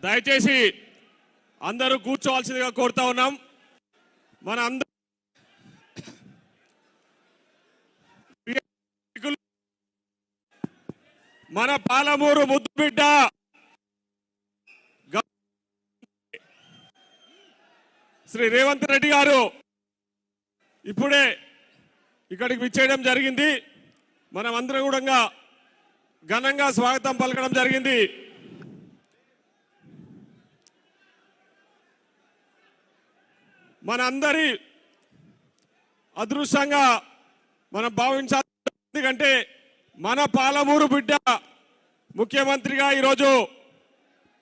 దయచేసి అందరూ కూర్చోవాల్సిందిగా కోరుతా ఉన్నాం. మన పాలమూరు ముద్దుబిడ్డ శ్రీ రేవంత్ రెడ్డి గారు ఇప్పుడే ఇక్కడికి విచ్చేయడం జరిగింది. మనం అందరం కూడా ఘనంగా స్వాగతం పలకడం జరిగింది. మన అందరి అదృష్టంగా మనం భావించాలి. ఎందుకంటే మన పాలమూరు బిడ్డ ముఖ్యమంత్రిగా ఈరోజు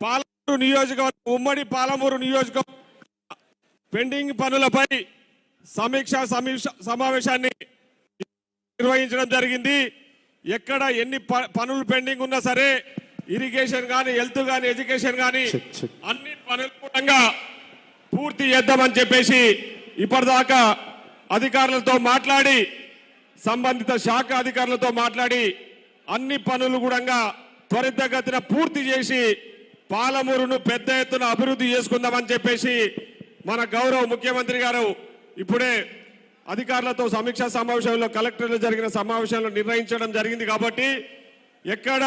పాలమూరు నియోజకవర్గం, ఉమ్మడి పాలమూరు నియోజకవర్గం పెండింగ్ పనులపై సమావేశాన్ని నిర్వహించడం జరిగింది. ఎక్కడ ఎన్ని పనులు పెండింగ్ ఉన్నా సరే, ఇరిగేషన్ కానీ, హెల్త్ కానీ, ఎడ్యుకేషన్ కానీ అన్ని పనులు కూడా పూర్తి చేద్దామని చెప్పేసి ఇప్పటిదాకా అధికారులతో మాట్లాడి, సంబంధిత శాఖ అధికారులతో మాట్లాడి అన్ని పనులు కూడా త్వరితగతిన పూర్తి చేసి పాలమూరును పెద్ద ఎత్తున అభివృద్ధి చేసుకుందామని చెప్పేసి మన గౌరవ ముఖ్యమంత్రి గారు ఇప్పుడే అధికారులతో సమీక్షా సమావేశంలో, కలెక్టర్లు జరిగిన సమావేశంలో నిర్ణయించడం జరిగింది. కాబట్టి ఎక్కడ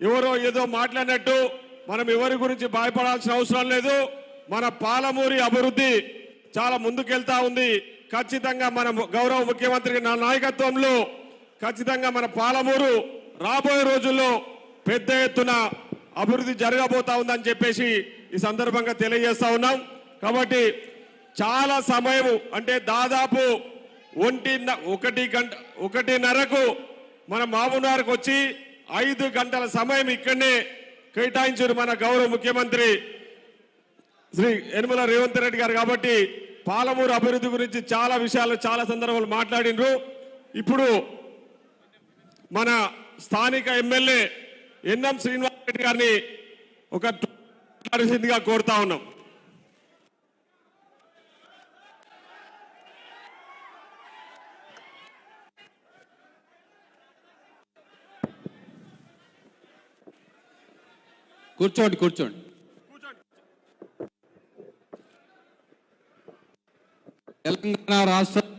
ఎవరో ఏదో మాట్లాడినట్టు మనం ఎవరి గురించి భయపడాల్సిన అవసరం లేదు. మన పాలమూరి అభివృద్ధి చాలా ముందుకెళ్తా ఉంది. ఖచ్చితంగా మన గౌరవ ముఖ్యమంత్రి నాయకత్వంలో ఖచ్చితంగా మన పాలమూరు రాబోయే రోజుల్లో పెద్ద ఎత్తున అభివృద్ధి జరగబోతా ఉందని చెప్పేసి ఈ సందర్భంగా తెలియజేస్తా ఉన్నాం. కాబట్టి చాలా సమయం, అంటే దాదాపు 1:30కు మన మహబూబ్నగర్కు వచ్చి 5 గంటల సమయం ఇక్కడనే కేటాయించారు మన గౌరవ ముఖ్యమంత్రి శ్రీ యనమల రేవంత్ రెడ్డి గారు. కాబట్టి పాలమూరు అభివృద్ధి గురించి చాలా విషయాలు, చాలా సందర్భాలు మాట్లాడినరు. ఇప్పుడు మన స్థానిక ఎమ్మెల్యే ఎన్ఎం శ్రీనివాసరెడ్డి గారిని ఒక మాట్లాడాల్సిందిగా కోరుతా ఉన్నాం. కూర్చోండి. తెలంగాణ రాష్ట్రం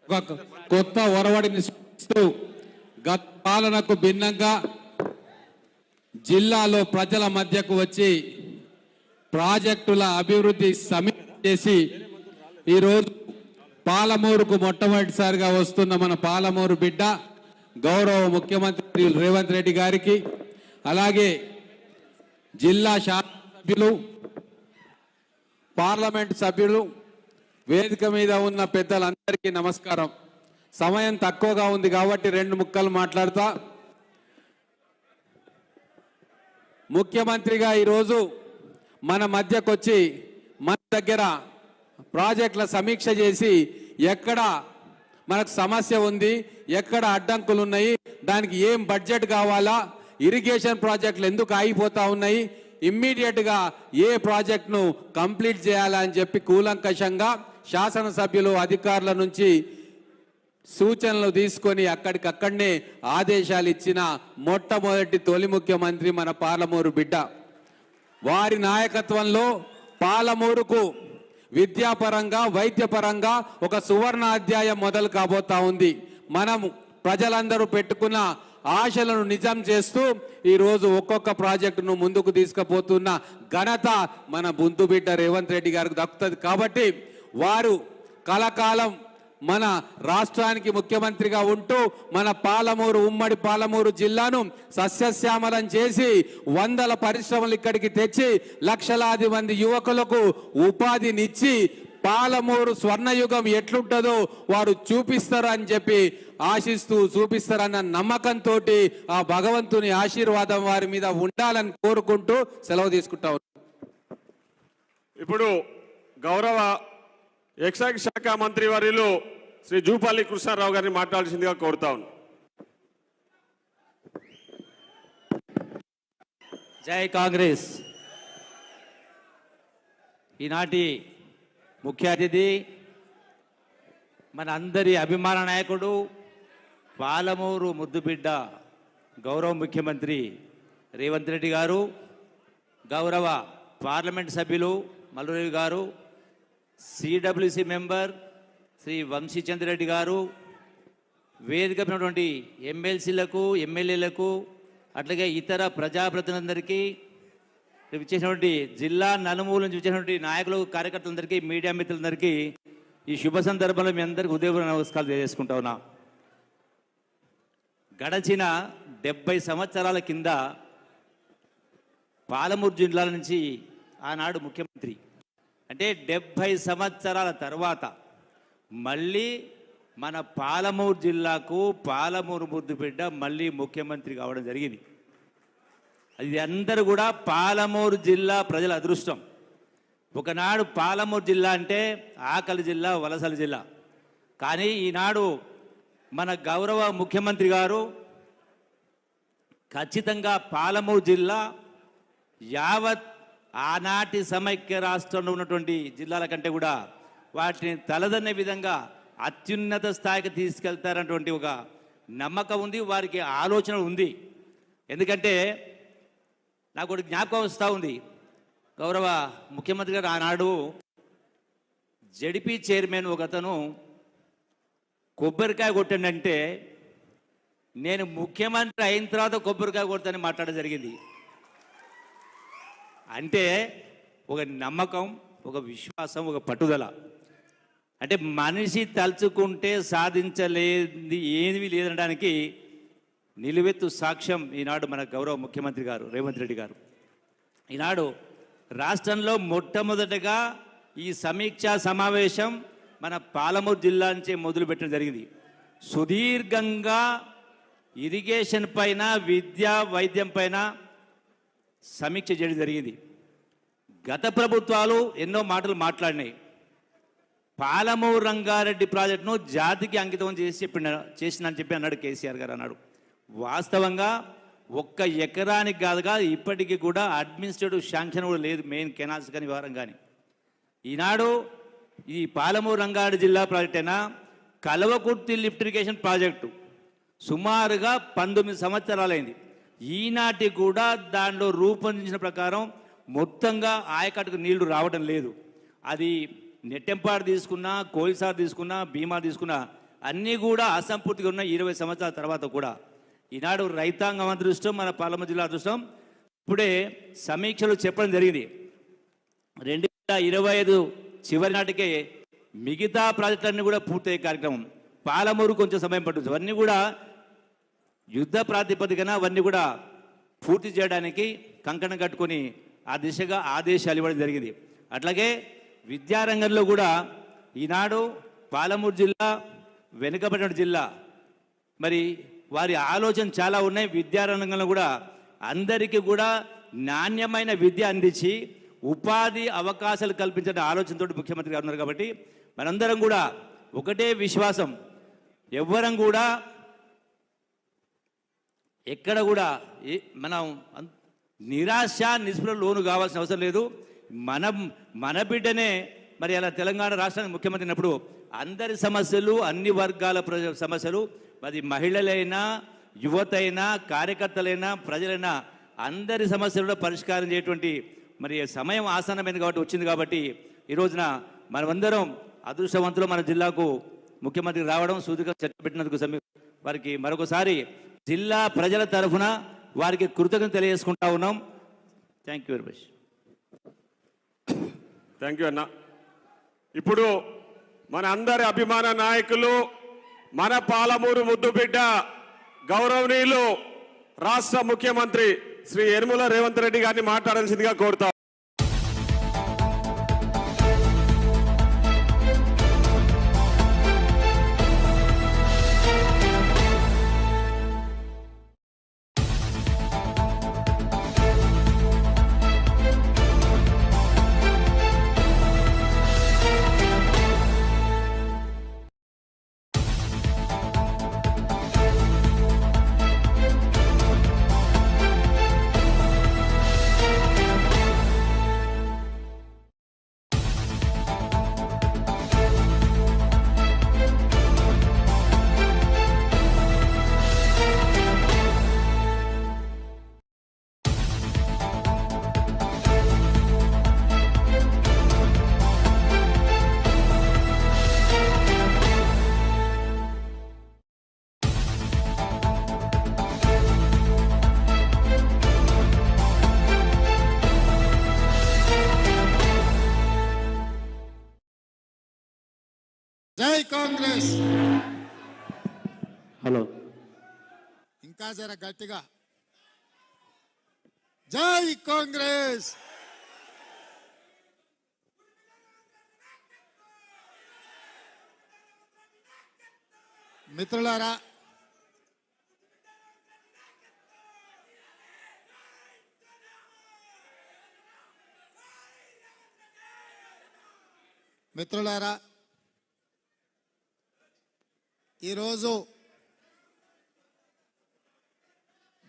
ఒక కొత్త ఒరవడిని సృష్టిస్తూ గత పాలనకు భిన్నంగా జిల్లాలో ప్రజల మధ్యకు వచ్చి ప్రాజెక్టుల అభివృద్ధి సమీక్ష చేసి ఈరోజు పాలమూరుకు మొట్టమొదటిసారిగా వస్తున్న మన పాలమూరు బిడ్డ గౌరవ ముఖ్యమంత్రి రేవంత్ రెడ్డి గారికి, అలాగే జిల్లా శాసనసభ్యులు, పార్లమెంట్ సభ్యులు, వేదిక మీద ఉన్న పెద్దలందరికీ నమస్కారం. సమయం తక్కువగా ఉంది కాబట్టి 2 ముక్కలు మాట్లాడతా. ముఖ్యమంత్రిగా ఈరోజు మన మధ్యకొచ్చి మన దగ్గర ప్రాజెక్టుల సమీక్ష చేసి ఎక్కడ మనకు సమస్య ఉంది, ఎక్కడ అడ్డంకులు ఉన్నాయి, దానికి ఏం బడ్జెట్ కావాలా, ఇరిగేషన్ ప్రాజెక్టులు ఎందుకు ఆగిపోతా ఉన్నాయి, ఇమ్మీడియట్గా ఏ ప్రాజెక్టును కంప్లీట్ చేయాలని చెప్పి కూలంకషంగా శాసనసభ్యులు, అధికారుల నుంచి సూచనలు తీసుకొని అక్కడికక్కడనే ఆదేశాలు ఇచ్చిన మొట్టమొదటి తొలి ముఖ్యమంత్రి మన పాలమూరు బిడ్డ. వారి నాయకత్వంలో పాలమూరుకు విద్యాపరంగా, వైద్యపరంగా ఒక సువర్ణ అధ్యాయం మొదలు కాబోతా ఉంది. మనం ప్రజలందరూ పెట్టుకున్న ఆశలను నిజం చేస్తూ ఈరోజు ఒక్కొక్క ప్రాజెక్టును ముందుకు తీసుకుపోతున్న ఘనత మన బుందుబిడ్డ రేవంత్ రెడ్డి గారికి దక్కుతుంది. కాబట్టి వారు కలకాలం మన రాష్ట్రానికి ముఖ్యమంత్రిగా ఉంటూ మన పాలమూరు, ఉమ్మడి పాలమూరు జిల్లాను సస్యశ్యామలం చేసి 100 పరిశ్రమలు ఇక్కడికి తెచ్చి లక్షలాది మంది యువకులకు ఉపాధినిచ్చి పాలమూరు స్వర్ణయుగం ఎట్లుంటుందో వారు చూపిస్తారు అని చెప్పి ఆశిస్తూ, చూపిస్తారన్న నమ్మకంతో ఆ భగవంతుని ఆశీర్వాదం వారి మీద ఉండాలని కోరుకుంటూ సెలవు తీసుకుంటా ఉన్నాం. ఇప్పుడు గౌరవ ఎక్సైజ్ శాఖ మంత్రి వర్యులు శ్రీ జూపల్లి కృష్ణారావు గారిని మాట్లాడాల్సిందిగా కోరుతా ఉన్నాను. జై కాంగ్రెస్. ఈనాటి ముఖ్య అతిథి మన అందరి అభిమాన నాయకుడు పాలమూరు ముద్దుబిడ్డ గౌరవ ముఖ్యమంత్రి రేవంత్ రెడ్డి గారు, గౌరవ పార్లమెంట్ సభ్యులు మల్లురెడ్డి గారు, సిడబ్ల్యూసి మెంబర్ శ్రీ వంశీచంద్రెడ్డి గారు, వేదిక ఉన్నటువంటి ఎమ్మెల్సీలకు, ఎమ్మెల్యేలకు, అట్లాగే ఇతర ప్రజాప్రతినిధులందరికీ, ఇచ్చేసినటువంటి జిల్లా నలుమూల నుంచి ఇచ్చేసినటువంటి నాయకులు, కార్యకర్తలందరికీ, మీడియా మిత్రులందరికీ ఈ శుభ సందర్భంలో మీ అందరికీ ఉదయపూర్వక నమస్కారాలు తెలియజేసుకుంటా ఉన్నా. గడచిన 70 సంవత్సరాల కింద పాలమూరు జిల్లా నుంచి ఆనాడు ముఖ్యమంత్రి, అంటే 70 సంవత్సరాల తర్వాత మళ్ళీ మన పాలమూరు జిల్లాకు పాలమూరు ముద్దుబిడ్డ మళ్ళీ ముఖ్యమంత్రి కావడం జరిగింది. అది అందరూ కూడా పాలమూరు జిల్లా ప్రజల అదృష్టం. ఒకనాడు పాలమూరు జిల్లా అంటే ఆకలి జిల్లా, వలసల జిల్లా. కానీ ఈనాడు మన గౌరవ ముఖ్యమంత్రి గారు ఖచ్చితంగా పాలమూరు జిల్లా యావత్ ఆనాటి సమైక్య రాష్ట్రంలో ఉన్నటువంటి జిల్లాల కంటే కూడా వాటిని తలదన్నే విధంగా అత్యున్నత స్థాయికి తీసుకెళ్తారన్నటువంటి ఒక నమ్మకం ఉంది, వారికి ఆలోచన ఉంది. ఎందుకంటే నాకు ఒకటి జ్ఞాపకం వస్తూ ఉంది. గౌరవ ముఖ్యమంత్రి గారు ఆనాడు జడిపి చైర్మన్ ఒక అతను కొబ్బరికాయ కొట్టాడంటే నేను ముఖ్యమంత్రి అయిన తర్వాత కొబ్బరికాయ కొడతానని మాట్లాడడం జరిగింది. అంటే ఒక నమ్మకం, ఒక విశ్వాసం, ఒక పట్టుదల. అంటే మనిషి తలుచుకుంటే సాధించలేది ఏమీ లేదనడానికి నిలువెత్తు సాక్ష్యం ఈనాడు మన గౌరవ ముఖ్యమంత్రి గారు రేవంత్ రెడ్డి గారు. ఈనాడు రాష్ట్రంలో మొట్టమొదటగా ఈ సమీక్షా సమావేశం మన పాలమూరు జిల్లా నుంచే మొదలుపెట్టడం జరిగింది. సుదీర్ఘంగా ఇరిగేషన్ పైన, విద్య, వైద్యం పైన సమీక్ష చేయడం జరిగింది. గత ప్రభుత్వాలు ఎన్నో మాటలు మాట్లాడినాయి. పాలమూరు రంగారెడ్డి ప్రాజెక్టును జాతికి అంకితం చేసినని చెప్పి అన్నాడు కేసీఆర్ గారు అన్నాడు. వాస్తవంగా 1 ఎకరానికి కాదుగా ఇప్పటికీ కూడా అడ్మినిస్ట్రేటివ్ శాంక్షన్ కూడా లేదు, మెయిన్ కెనాల్స్ కానీ వ్యవహారం కానీ. ఈనాడు ఈ పాలమూరు రంగారెడ్డి జిల్లా ప్రాజెక్ట్ అయినా కల్వకుర్తి లిఫ్ట్ ఇరిగేషన్ ప్రాజెక్టు సుమారుగా 19 సంవత్సరాలైంది. ఈనాటి కూడా దానిలో రూపొందించిన ప్రకారం మొత్తంగా ఆయకట్టుకు నీళ్లు రావడం లేదు. అది నెట్టెంపాడు తీసుకున్నా, కోయిసార్ తీసుకున్నా, భీమా తీసుకున్నా అన్నీ కూడా అసంపూర్తిగా ఉన్న 20 సంవత్సరాల తర్వాత కూడా. ఈనాడు రైతాంగం అదృష్టం, మన పాలమూరు జిల్లా అదృష్టం. ఇప్పుడే సమీక్షలు చెప్పడం జరిగింది. 2025 చివరి నాటికే మిగతా ప్రాజెక్టులన్నీ కూడా పూర్తయ్యే కార్యక్రమం. పాలమూరు కొంచెం సమయం పడుతుంది. అవన్నీ కూడా యుద్ధ ప్రాతిపదికన అవన్నీ కూడా పూర్తి చేయడానికి కంకణం కట్టుకొని ఆ దిశగా ఆదేశాలు ఇవ్వడం జరిగింది. అట్లాగే విద్యారంగంలో కూడా ఈనాడు పాలమూరు జిల్లా వెనుకబడిన జిల్లా. మరి వారి ఆలోచన చాలా ఉన్నాయి. విద్యారంగంలో కూడా అందరికీ కూడా నాణ్యమైన విద్య అందించి ఉపాధి అవకాశాలు కల్పించే ఆలోచనతో ముఖ్యమంత్రి గారు ఉన్నారు. కాబట్టి మనందరం కూడా ఒకటే విశ్వాసం, ఎవ్వరం కూడా ఎక్కడ కూడా మనం నిరాశ నిస్పృహ లోను కావాల్సిన అవసరం లేదు. మన బిడ్డనే మరి అలా తెలంగాణ రాష్ట్రానికి ముఖ్యమంత్రి అయినప్పుడు అందరి సమస్యలు, అన్ని వర్గాల సమస్యలు, అది మహిళలైనా, యువతైనా, కార్యకర్తలైనా, ప్రజలైనా అందరి సమస్యలను పరిష్కారం చేయటువంటి మరి సమయం ఆసన్నమైంది కాబట్టి వచ్చింది. కాబట్టి ఈ రోజున మనమందరం అదృష్టవంతులు మన జిల్లాకు ముఖ్యమంత్రి రావడం, సూదిగా చర్చ పెట్టినందుకు వారికి మరొకసారి జిల్లా ప్రజల తరఫున వారికి కృతజ్ఞత తెలియజేసుకుంటా ఉన్నాం. Thank you very much. Thank you అన్న. ఇప్పుడు మన అందరి అభిమాన నాయకులు, మన పాలమూరు ముద్దుబిడ్డ గౌరవనీయులు రాష్ట్ర ముఖ్యమంత్రి శ్రీ యనమల రేవంత్ రెడ్డి గారిని మాట్లాడాల్సిందిగా కోరుతాం. కాంగ్రెస్. హలో ఇంకా జర గట్టిగా జై కాంగ్రెస్. మిత్రులారా, ఈరోజు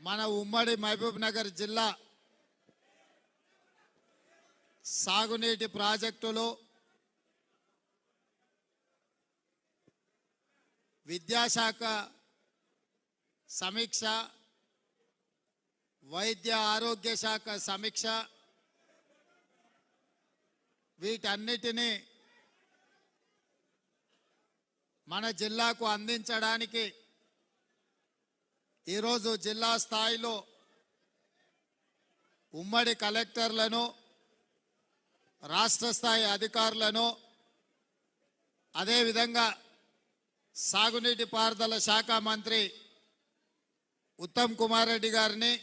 మన ఉమ్మడి మహబూబ్ నగర్ జిల్లా సాగునీటి ప్రాజెక్టులో విద్యాశాఖ సమీక్ష, వైద్య ఆరోగ్య శాఖ సమీక్ష, వీటన్నిటినీ మన జిల్లాకు అందించడానికి ఈరోజు జిల్లా స్థాయిలో ఉమ్మడి కలెక్టర్లను, రాష్ట్ర స్థాయి అధికారులను, అదేవిధంగా సాగునీటి పారుదల శాఖ మంత్రి ఉత్తమ్ కుమార్ రెడ్డి గారిని,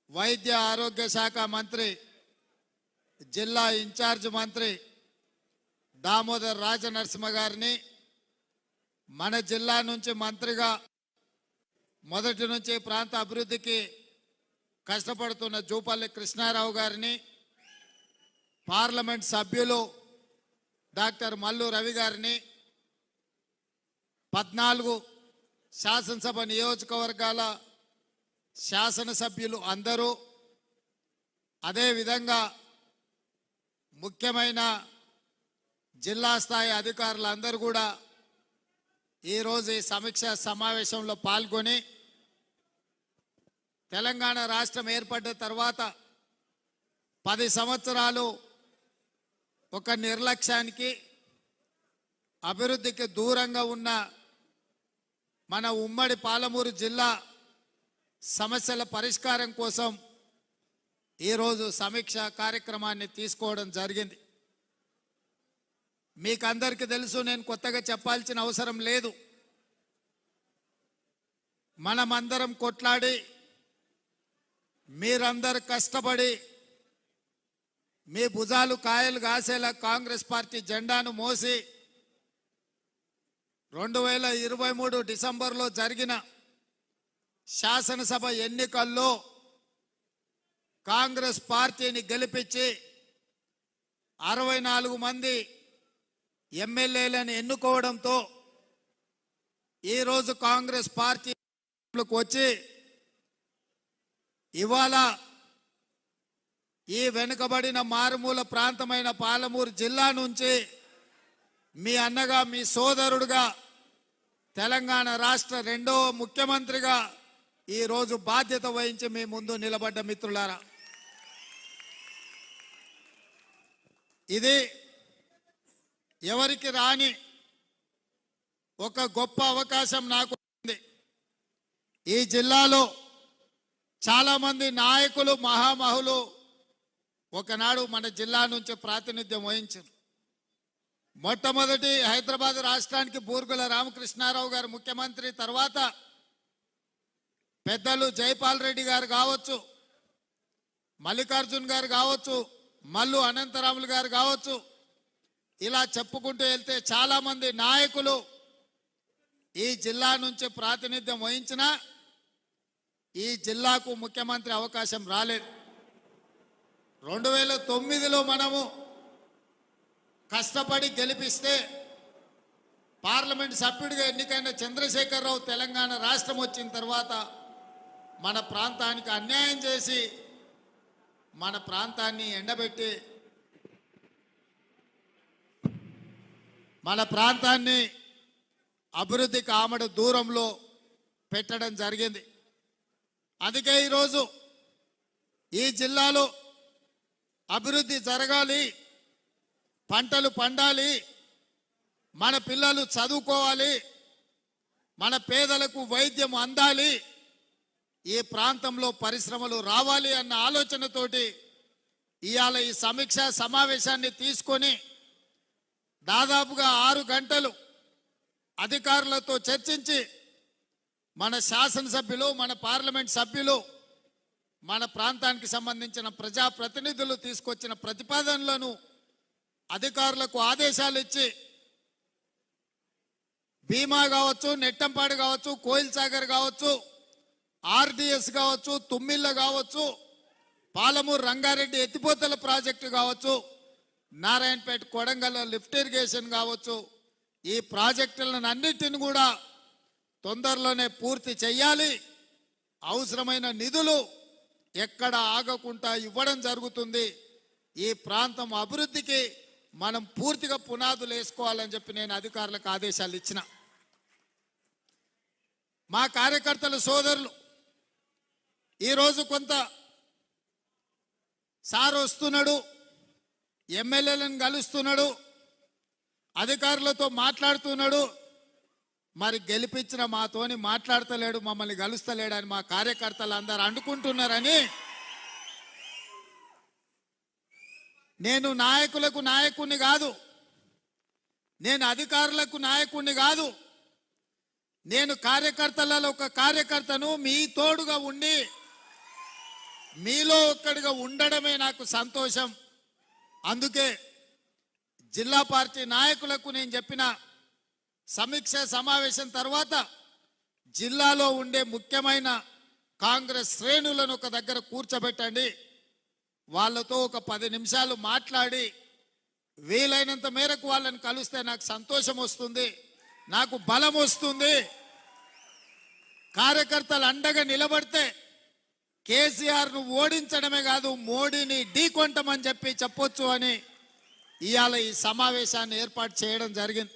వైద్య ఆరోగ్య శాఖ మంత్రి జిల్లా ఇన్ఛార్జ్ మంత్రి దామోదర్ రాజనరసింహ గారిని, మన జిల్లా నుంచి మంత్రిగా మొదటి నుంచి ప్రాంత అభివృద్ధికి కష్టపడుతున్న జూపల్లి కృష్ణారావు గారిని, పార్లమెంట్ సభ్యులు డాక్టర్ మల్లు రవి గారిని, 14 శాసనసభ నియోజకవర్గాల శాసనసభ్యులు అందరూ, అదేవిధంగా ముఖ్యమైన జిల్లా స్థాయి అధికారులందరూ కూడా ఈరోజు ఈ సమీక్ష సమావేశంలో పాల్గొని తెలంగాణ రాష్ట్రం ఏర్పడ్డ తర్వాత 10 సంవత్సరాలు ఒక నిర్లక్ష్యానికి, అభివృద్ధికి దూరంగా ఉన్న మన ఉమ్మడి పాలమూరు జిల్లా సమస్యల పరిష్కారం కోసం ఈరోజు సమీక్ష కార్యక్రమాన్ని తీసుకోవడం జరిగింది. మీకందరికీ తెలుసు, నేను కొత్తగా చెప్పాల్సిన అవసరం లేదు. మనమందరం కొట్లాడి, మీరందరూ కష్టపడి, మీ భుజాలు కాయలు కాసేలా కాంగ్రెస్ పార్టీ జెండాను మోసి 2023 డిసెంబర్లో జరిగిన శాసనసభ ఎన్నికల్లో కాంగ్రెస్ పార్టీని గెలిపించి 64 మంది ఎమ్మెల్యేలను ఎన్నుకోవడంతో ఈరోజు కాంగ్రెస్ పార్టీకి వచ్చి ఇవాళ ఈ వెనుకబడిన మారుమూల ప్రాంతమైన పాలమూరు జిల్లా నుంచి మీ అన్నగా, మీ సోదరుడుగా, తెలంగాణ రాష్ట్ర 2వ ముఖ్యమంత్రిగా ఈరోజు బాధ్యత వహించి మీ ముందు నిలబడ్డ మిత్రులారా, ఇది ఎవరికి రాని ఒక గొప్ప అవకాశం నాకు ఉంది. ఈ జిల్లాలో చాలామంది నాయకులు, మహామహులు ఒకనాడు మన జిల్లా నుంచి ప్రాతినిధ్యం వహించారు. మొట్టమొదటి హైదరాబాద్ రాష్ట్రానికి బూర్గుల రామకృష్ణారావు గారు ముఖ్యమంత్రి, తర్వాత పెద్దలు జైపాల్ రెడ్డి గారు కావచ్చు, మల్లికార్జున్ గారు కావచ్చు, మల్లు అనంతరాములు గారు కావచ్చు, ఇలా చెప్పుకుంటూ వెళ్తే చాలామంది నాయకులు ఈ జిల్లా నుంచి ప్రాతినిధ్యం వహించినా ఈ జిల్లాకు ముఖ్యమంత్రి అవకాశం రాలేదు. 2009లో మనము కష్టపడి గెలిపిస్తే పార్లమెంట్ సభ్యుడిగా ఎన్నికైన చంద్రశేఖరరావు తెలంగాణ రాష్ట్రం వచ్చిన తర్వాత మన ప్రాంతానికి అన్యాయం చేసి మన ప్రాంతాన్ని ఎండబెట్టి మన ప్రాంతాన్ని అభివృద్ధికి ఆమడ దూరంలో పెట్టడం జరిగింది. అందుకే ఈరోజు ఈ జిల్లాలో అభివృద్ధి జరగాలి, పంటలు పండాలి, మన పిల్లలు చదువుకోవాలి, మన పేదలకు వైద్యం అందాలి, ఈ ప్రాంతంలో పరిశ్రమలు రావాలి అన్న ఆలోచనతోటి ఇవాళ ఈ సమీక్ష సమావేశాన్ని తీసుకొని దాదాపుగా 6 గంటలు అధికారులతో చర్చించి మన శాసనసభ్యులు, మన పార్లమెంట్ సభ్యులు, మన ప్రాంతానికి సంబంధించిన ప్రజాప్రతినిధులు తీసుకొచ్చిన ప్రతిపాదనలను అధికారులకు ఆదేశాలు ఇచ్చి భీమా కావచ్చు, నెట్టంపాడు కావచ్చు, కోయిల్ సాగర్ కావచ్చు, ఆర్డిఎస్ కావచ్చు, తుమ్మిళ్ళ కావచ్చు, పాలమూరు రంగారెడ్డి ఎత్తిపోతల ప్రాజెక్టు కావచ్చు, నారాయణపేట కొడంగల్ లిఫ్ట్ ఇరిగేషన్ కావచ్చు, ఈ ప్రాజెక్టులను అన్నిటిని కూడా తొందరలోనే పూర్తి చేయాలి. అవసరమైన నిధులు ఎక్కడ ఆగకుండా ఇవ్వడం జరుగుతుంది. ఈ ప్రాంతం అభివృద్ధికి మనం పూర్తిగా పునాదులు వేసుకోవాలని చెప్పి నేను అధికారులకు ఆదేశాలు ఇచ్చిన. మా కార్యకర్తల సోదరులు ఈరోజు కొంత సార్ వస్తున్నాడు, ఎమ్మెల్యేలను కలుస్తున్నాడు, అధికారులతో మాట్లాడుతున్నాడు, మరి గెలిపించిన మాతోని మాట్లాడతలేడు, మమ్మల్ని కలుస్తలేడు అని మా కార్యకర్తలు అందరు అనుకుంటున్నారని నేను నాయకులకు నాయకుడిని కాదు, నేను అధికారులకు నాయకుడిని కాదు, నేను కార్యకర్తలలో ఒక కార్యకర్తను. మీ తోడుగా ఉండి మీలో ఒక్కడిగా ఉండడమే నాకు సంతోషం. అందుకే జిల్లా పార్టీ నాయకులకు నేను చెప్పిన సమీక్ష సమావేశం తర్వాత జిల్లాలో ఉండే ముఖ్యమైన కాంగ్రెస్ శ్రేణులను ఒక దగ్గర కూర్చోబెట్టండి, వాళ్ళతో ఒక 10 నిమిషాలు మాట్లాడి వీలైనంత మేరకు వాళ్ళని కలిస్తే నాకు సంతోషం వస్తుంది, నాకు బలం వస్తుంది. కార్యకర్తలు అండగా నిలబడితే కేసీఆర్ను ఓడించడమే కాదు, మోడీని ఢీకొంటామని చెప్పి చెప్పొచ్చు అని ఇవాళ ఈ సమావేశాన్ని ఏర్పాటు చేయడం జరిగింది.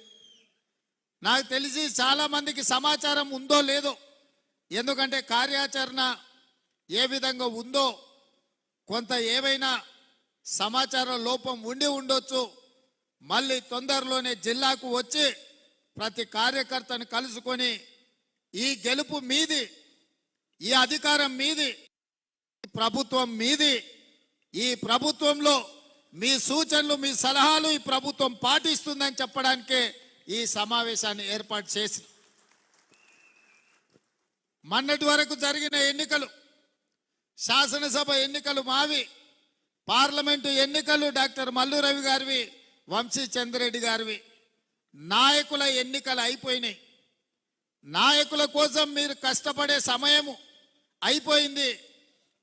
నాకు తెలిసి చాలా మందికి సమాచారం ఉందో లేదో, ఎందుకంటే కార్యాచరణ ఏ విధంగా ఉందో కొంత ఏవైనా సమాచార లోపం ఉండి ఉండొచ్చు. మళ్ళీ తొందరలోనే జిల్లాకు వచ్చి ప్రతి కార్యకర్తను కలుసుకొని ఈ గెలుపు మీది, ఈ అధికారం మీది, ప్రభుత్వం మీది, ఈ ప్రభుత్వంలో మీ సూచనలు, మీ సలహాలు ఈ ప్రభుత్వం పాటిస్తుందని చెప్పడానికే ఈ సమావేశాన్ని ఏర్పాటు చేసి, మొన్నటి వరకు జరిగిన ఎన్నికలు, శాసనసభ ఎన్నికలు మావి, పార్లమెంటు ఎన్నికలు డాక్టర్ మల్లు రవి గారివి, వంశీ చంద్రెడ్డి గారివి. నాయకుల ఎన్నికలు అయిపోయినాయి. నాయకుల కోసం మీరు కష్టపడే సమయము అయిపోయింది.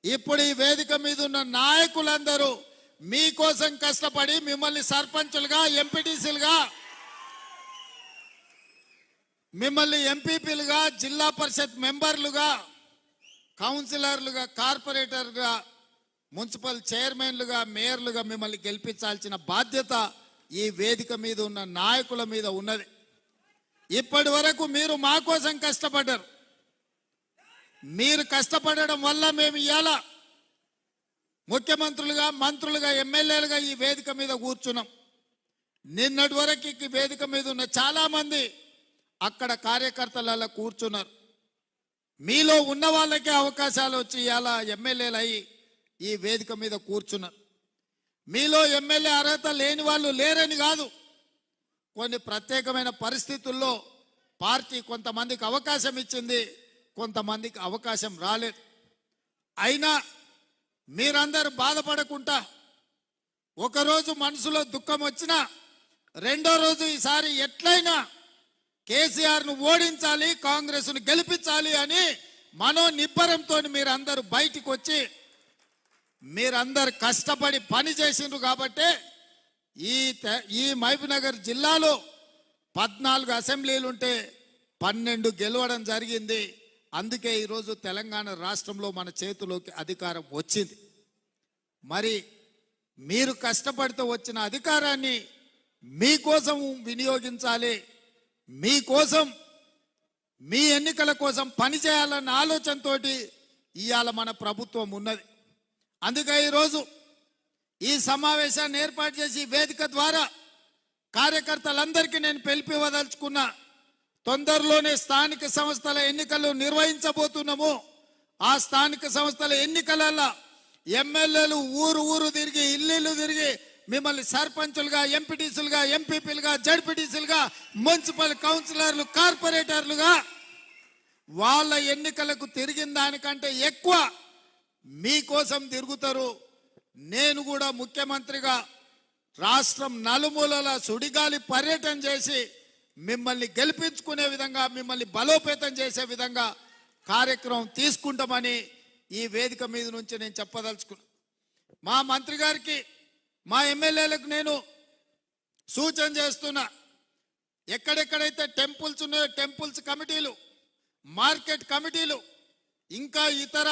ఇప్పుడు ఈ వేదిక మీద ఉన్న నాయకులందరూ మీకోసం కష్టపడి మిమ్మల్ని సర్పంచులుగా, ఎంపీటీసీలుగా, మిమ్మల్ని ఎంపీపీలుగా, జిల్లా పరిషత్ మెంబర్లుగా, కౌన్సిలర్లుగా, కార్పొరేటర్గా, మున్సిపల్ చైర్మన్లుగా, మేయర్లుగా మిమ్మల్ని గెలిపించాల్సిన బాధ్యత ఈ వేదిక మీద ఉన్న నాయకుల మీద ఉన్నది. ఇప్పటి వరకు మీరు మా కోసం కష్టపడ్డారు. మీరు కష్టపడడం వల్ల మేము ఇవాళ ముఖ్యమంత్రులుగా, మంత్రులుగా, ఎమ్మెల్యేలుగా ఈ వేదిక మీద కూర్చున్నాం. నిన్నటి వరకు ఈ వేదిక మీద ఉన్న చాలా మంది అక్కడ కార్యకర్తలలో కూర్చున్నారు. మీలో ఉన్న వాళ్ళకే అవకాశాలు వచ్చి ఇవాళ ఎమ్మెల్యేలు అయ్యి ఈ వేదిక మీద కూర్చున్నారు. మీలో ఎమ్మెల్యే అర్హత లేని వాళ్ళు లేరని కాదు, కొన్ని ప్రత్యేకమైన పరిస్థితుల్లో పార్టీ కొంతమందికి అవకాశం ఇచ్చింది, కొంతమందికి అవకాశం రాలేదు. అయినా మీరందరూ బాధపడకుండా, ఒకరోజు మనసులో దుఃఖం వచ్చినా రెండో రోజు ఈసారి ఎట్లయినా కేసీఆర్ను ఓడించాలి, కాంగ్రెస్ను గెలిపించాలి అని మనోనిబ్బరంతో మీరందరూ బయటికి వచ్చి మీరందరు కష్టపడి పని చేసిండ్రు. కాబట్టి ఈ మహబూబ్నగర్ జిల్లాలో 14 అసెంబ్లీలు ఉంటే 12 గెలవడం జరిగింది. అందుకే ఈరోజు తెలంగాణ రాష్ట్రంలో మన చేతిలోకి అధికారం వచ్చింది. మరి మీరు కష్టపడితే వచ్చిన అధికారాన్ని మీకోసం వినియోగించాలి, మీకోసం, మీ ఎన్నికల కోసం పనిచేయాలన్న ఆలోచనతో ఇవాళ మన ప్రభుత్వం ఉన్నది. అందుకే ఈరోజు ఈ సమావేశాన్ని ఏర్పాటు చేసి వేదిక ద్వారా కార్యకర్తలందరికీ నేను పిలిపివదలుచుకున్నా. తొందరలోనే స్థానిక సంస్థల ఎన్నికలు నిర్వహించబోతున్నాము. ఆ స్థానిక సంస్థల ఎన్నికలలో ఎమ్మెల్యేలు ఊరు ఊరు తిరిగి, ఇల్లు తిరిగి మిమ్మల్ని సర్పంచులుగా, ఎంపీటీసీలుగా, ఎంపీపీలుగా, జడ్పీటీసీలుగా, మున్సిపల్ కౌన్సిలర్లు, కార్పొరేటర్లుగా వాళ్ళ ఎన్నికలకు తిరిగిన దానికంటే ఎక్కువ మీకోసం తిరుగుతారు. నేను కూడా ముఖ్యమంత్రిగా రాష్ట్రం నలుమూలల సుడిగాలి పర్యటన చేసి మిమ్మల్ని గెలిపించుకునే విధంగా, మిమ్మల్ని బలోపేతం చేసే విధంగా కార్యక్రమం తీసుకుంటామని ఈ వేదిక మీద నుంచి నేను చెప్పదలుచుకున్నా. మా మంత్రి గారికి, మా ఎమ్మెల్యేలకు నేను సూచన చేస్తున్నా, ఎక్కడెక్కడైతే టెంపుల్స్ ఉన్నాయో టెంపుల్స్ కమిటీలు, మార్కెట్ కమిటీలు, ఇంకా ఇతర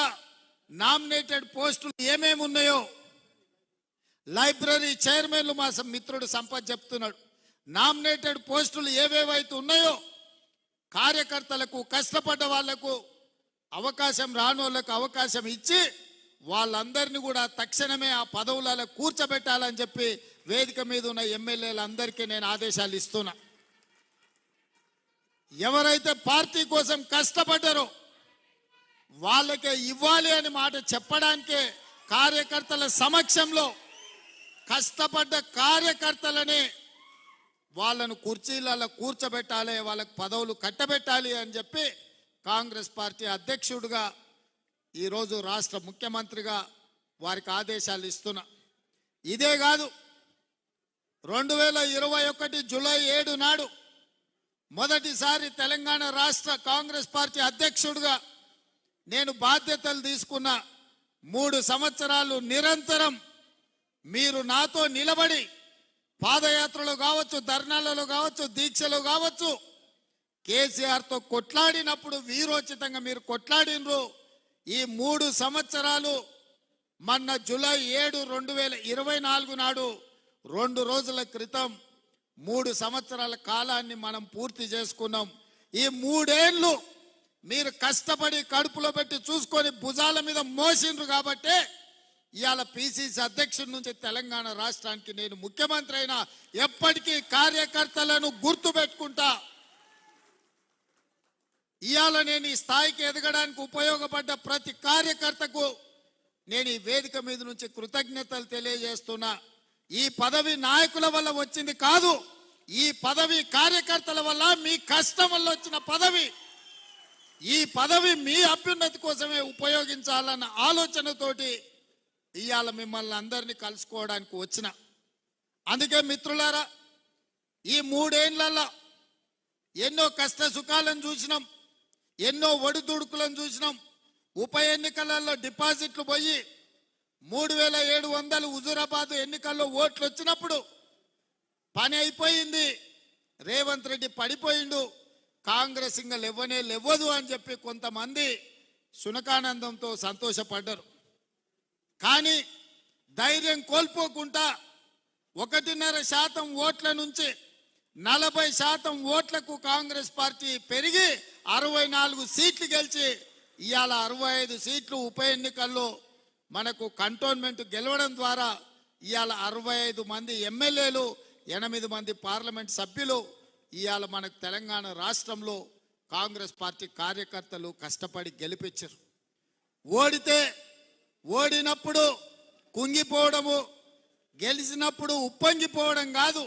నామినేటెడ్ పోస్టులు ఏమేమి ఉన్నాయో, లైబ్రరీ చైర్మన్లు మా మిత్రుడు సంపత్ చెప్తున్నాడు, నామినేటెడ్ పోస్టులు ఏవేవైతే ఉన్నాయో కార్యకర్తలకు, కష్టపడ్డ వాళ్లకు అవకాశం, రానోళ్లకు అవకాశం ఇచ్చి వాళ్ళందరినీ కూడా తక్షణమే ఆ పదవులలో కూర్చోబెట్టాలని చెప్పి వేదిక మీద ఉన్న ఎమ్మెల్యేలందరికీ నేను ఆదేశాలు ఇస్తున్నా. ఎవరైతే పార్టీ కోసం కష్టపడ్డారో వాళ్ళకే ఇవ్వాలి అని మాట చెప్పడానికే కార్యకర్తల సమక్షంలో కష్టపడ్డ కార్యకర్తలని వాళ్ళను కుర్చీలలో కూర్చోబెట్టాలి, వాళ్ళకు పదవులు కట్టబెట్టాలి అని చెప్పి కాంగ్రెస్ పార్టీ అధ్యక్షుడిగా ఈరోజు రాష్ట్ర ముఖ్యమంత్రిగా వారికి ఆదేశాలు ఇస్తున్నా. ఇదే కాదు, 2021 జూలై 7 నాడు మొదటిసారి తెలంగాణ రాష్ట్ర కాంగ్రెస్ పార్టీ అధ్యక్షుడిగా నేను బాధ్యతలు తీసుకున్న 3 సంవత్సరాలు నిరంతరం మీరు నాతో నిలబడి పాదయాత్రలో కావచ్చు, ధర్నాలలో కావచ్చు, దీక్షలో కావచ్చు, కేసీఆర్తో కొట్లాడినప్పుడు వీరోచితంగా మీరు కొట్లాడినరు. ఈ 3 సంవత్సరాలు మొన్న జూలై 7, 2024 నాడు 2 రోజుల క్రితం 3 సంవత్సరాల కాలాన్ని మనం పూర్తి చేసుకున్నాం. ఈ 3 ఏళ్ళు మీరు కష్టపడి కడుపులో పెట్టి చూసుకొని భుజాల మీద మోసిండ్రు కాబట్టి ఇవాళ పిసిసి అధ్యక్షుడి నుంచి తెలంగాణ రాష్ట్రానికి నేను ముఖ్యమంత్రి అయినా ఎప్పటికీ కార్యకర్తలను గుర్తు పెట్టుకుంటా. ఇవాళ నేను ఈ స్థాయికి ఎదగడానికి ఉపయోగపడ్డ ప్రతి కార్యకర్తకు నేను ఈ వేదిక మీద నుంచి కృతజ్ఞతలు తెలియజేస్తున్నా. ఈ పదవి నాయకుల వల్ల వచ్చింది కాదు, ఈ పదవి కార్యకర్తల వల్ల, మీ కష్టం వల్ల వచ్చిన పదవి. ఈ పదవి మీ అభ్యున్నతి కోసమే ఉపయోగించాలన్న ఆలోచనతోటి ఇవాళ మిమ్మల్ని అందరినీ కలుసుకోవడానికి వచ్చిన. అందుకే మిత్రులారా, ఈ 3 ఏళ్లలో ఎన్నో కష్ట సుఖాలను చూసినాం, ఎన్నో ఒడిదుడుకులను చూసినాం. ఉప ఎన్నికలలో డిపాజిట్లు పోయి 3700 హుజూరాబాద్ ఎన్నికల్లో ఓట్లు వచ్చినప్పుడు పని అయిపోయింది, రేవంత్ రెడ్డి పడిపోయిండు, కాంగ్రెస్ ఇంకా లేవదు అని చెప్పి కొంతమంది సునకానందంతో సంతోషపడ్డారు. కానీ ధైర్యం కోల్పోకుండా 1.5% ఓట్ల నుంచి 40% ఓట్లకు కాంగ్రెస్ పార్టీ పెరిగి 64 సీట్లు గెలిచి ఇవాళ 65 సీట్లు ఉప ఎన్నికల్లో మనకు కంటోన్మెంట్ గెలవడం ద్వారా ఇవాళ 65 మంది ఎమ్మెల్యేలు, 8 మంది పార్లమెంట్ సభ్యులు ఇవాళ మనకు తెలంగాణ రాష్ట్రంలో కాంగ్రెస్ పార్టీ కార్యకర్తలు కష్టపడి గెలిపించారు. ఓడినప్పుడు కుంగిపోవడము, గెలిచినప్పుడు ఉప్పొంగిపోవడం కాదు,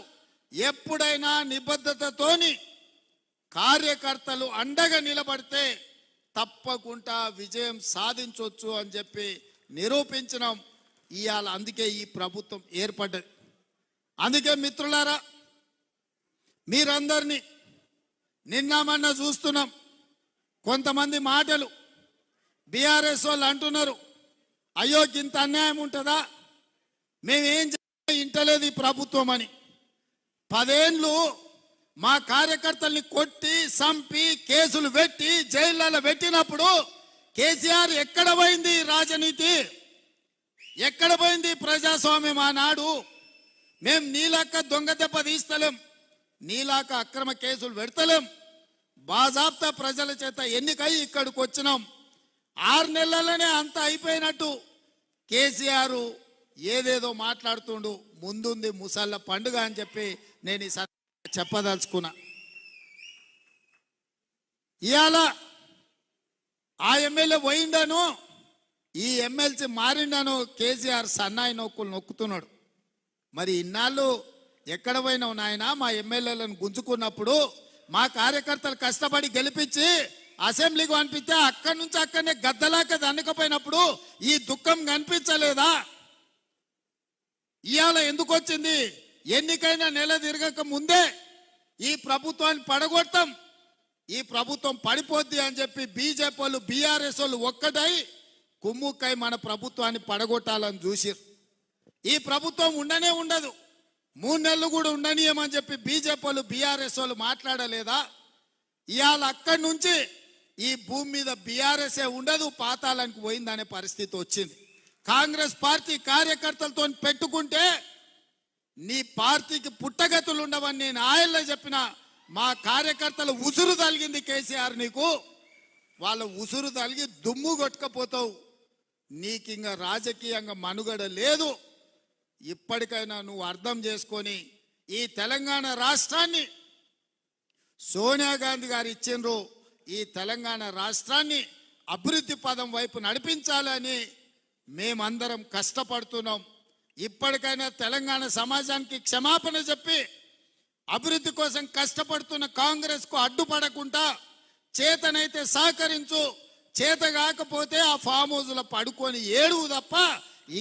ఎప్పుడైనా నిబద్ధతతోని కార్యకర్తలు అండగా నిలబడితే తప్పకుండా విజయం సాధించవచ్చు అని చెప్పి నిరూపించడం ఇవాళ. అందుకే ఈ ప్రభుత్వం ఏర్పడ్డది. అందుకే మిత్రులారా, మీరందరినీ నిన్న మొన్న చూస్తున్నాం, కొంతమంది మాటలు బీఆర్ఎస్ వాళ్ళు అంటున్నారు, అయ్యో ఇంత అన్యాయం ఉంటుందా, మేమేం ఇంటలేదు ఈ ప్రభుత్వం అని. 10 ఏళ్ళు మా కార్యకర్తల్ని కొట్టి చంపి కేసులు పెట్టి జైళ్ళలో పెట్టినప్పుడు కేసీఆర్ ఎక్కడ పోయింది రాజనీతి, ఎక్కడ పోయింది ప్రజాస్వామ్యం? ఆనాడు మేము నీలాక దొంగ దెబ్బ తీస్తలేం, నీలాక అక్రమ కేసులు పెడతలేం, బాజాబ్తా ప్రజల చేత ఎన్నికై ఇక్కడికి వచ్చినాం. 6 నెలలనే అంత అయిపోయినట్టు కేసీఆర్ ఏదేదో మాట్లాడుతుండు. ముందుంది ముసళ్ళ పండుగ అని చెప్పి నేను ఈ చెప్పదలుచుకున్నా. ఇవాళ ఆ ఎమ్మెల్యే పోయిండను, ఈ ఎమ్మెల్సీ మారిండను కేసీఆర్ సన్నాయి నొక్కులు నొక్కుతున్నాడు. మరి ఇన్నాళ్ళు ఎక్కడ పోయినావు నాయన? మా ఎమ్మెల్యేలను గుంజుకున్నప్పుడు మా కార్యకర్తలు కష్టపడి గెలిపించి అసెంబ్లీకి పంపిస్తే అక్కడి నుంచి అక్కడనే గద్దలాక దన్నుకపోయినప్పుడు ఈ దుఃఖం కనిపించలేదా? ఇవాళ ఎందుకు వచ్చింది? ఎన్నికైనా నెల తిరగక ముందే ఈ ప్రభుత్వాన్ని పడగొడతాం, ఈ ప్రభుత్వం పడిపోద్ది అని చెప్పి బీజేపీ వాళ్ళు బీఆర్ఎస్ వాళ్ళు ఒక్కటై కుమ్ముక్కై మన ప్రభుత్వాన్ని పడగొట్టాలని చూసిరు. ఈ ప్రభుత్వం ఉండనే ఉండదు, 3 నెలలు కూడా ఉండనీయమని చెప్పి బీజేపీ వాళ్ళు బీఆర్ఎస్ వాళ్ళు మాట్లాడలేదా? ఇవాళ అక్కడి నుంచి ఈ భూమి మీద బీఆర్ఎస్ఏ ఉండదు, పాతాళానికి పోయిందనే పరిస్థితి వచ్చింది. కాంగ్రెస్ పార్టీ కార్యకర్తలతో పెట్టుకుంటే నీ పార్టీకి పుట్టగతులు ఉండవని నేను ఆయల్లో చెప్పిన. మా కార్యకర్తలు ఉసురు తలిగింది కేసీఆర్ నీకు, వాళ్ళ ఉసురు తలిగి దుమ్ము కొట్టుకపోతావు. నీకింక రాజకీయంగా మనుగడ లేదు. ఇప్పటికైనా నువ్వు అర్థం చేసుకొని ఈ తెలంగాణ రాష్ట్రాన్ని సోనియా గాంధీ గారు ఇచ్చిండ్రు, ఈ తెలంగాణ రాష్ట్రాన్ని అభివృద్ధి పదం వైపు నడిపించాలని మేమందరం కష్టపడుతున్నాం. ఇప్పటికైనా తెలంగాణ సమాజానికి క్షమాపణ చెప్పి అభివృద్ధి కోసం కష్టపడుతున్న కాంగ్రెస్కు అడ్డుపడకుండా చేతనైతే సహకరించు, చేత కాకపోతే ఆ ఫామ్ హౌస్లో పడుకొని ఏడువు తప్ప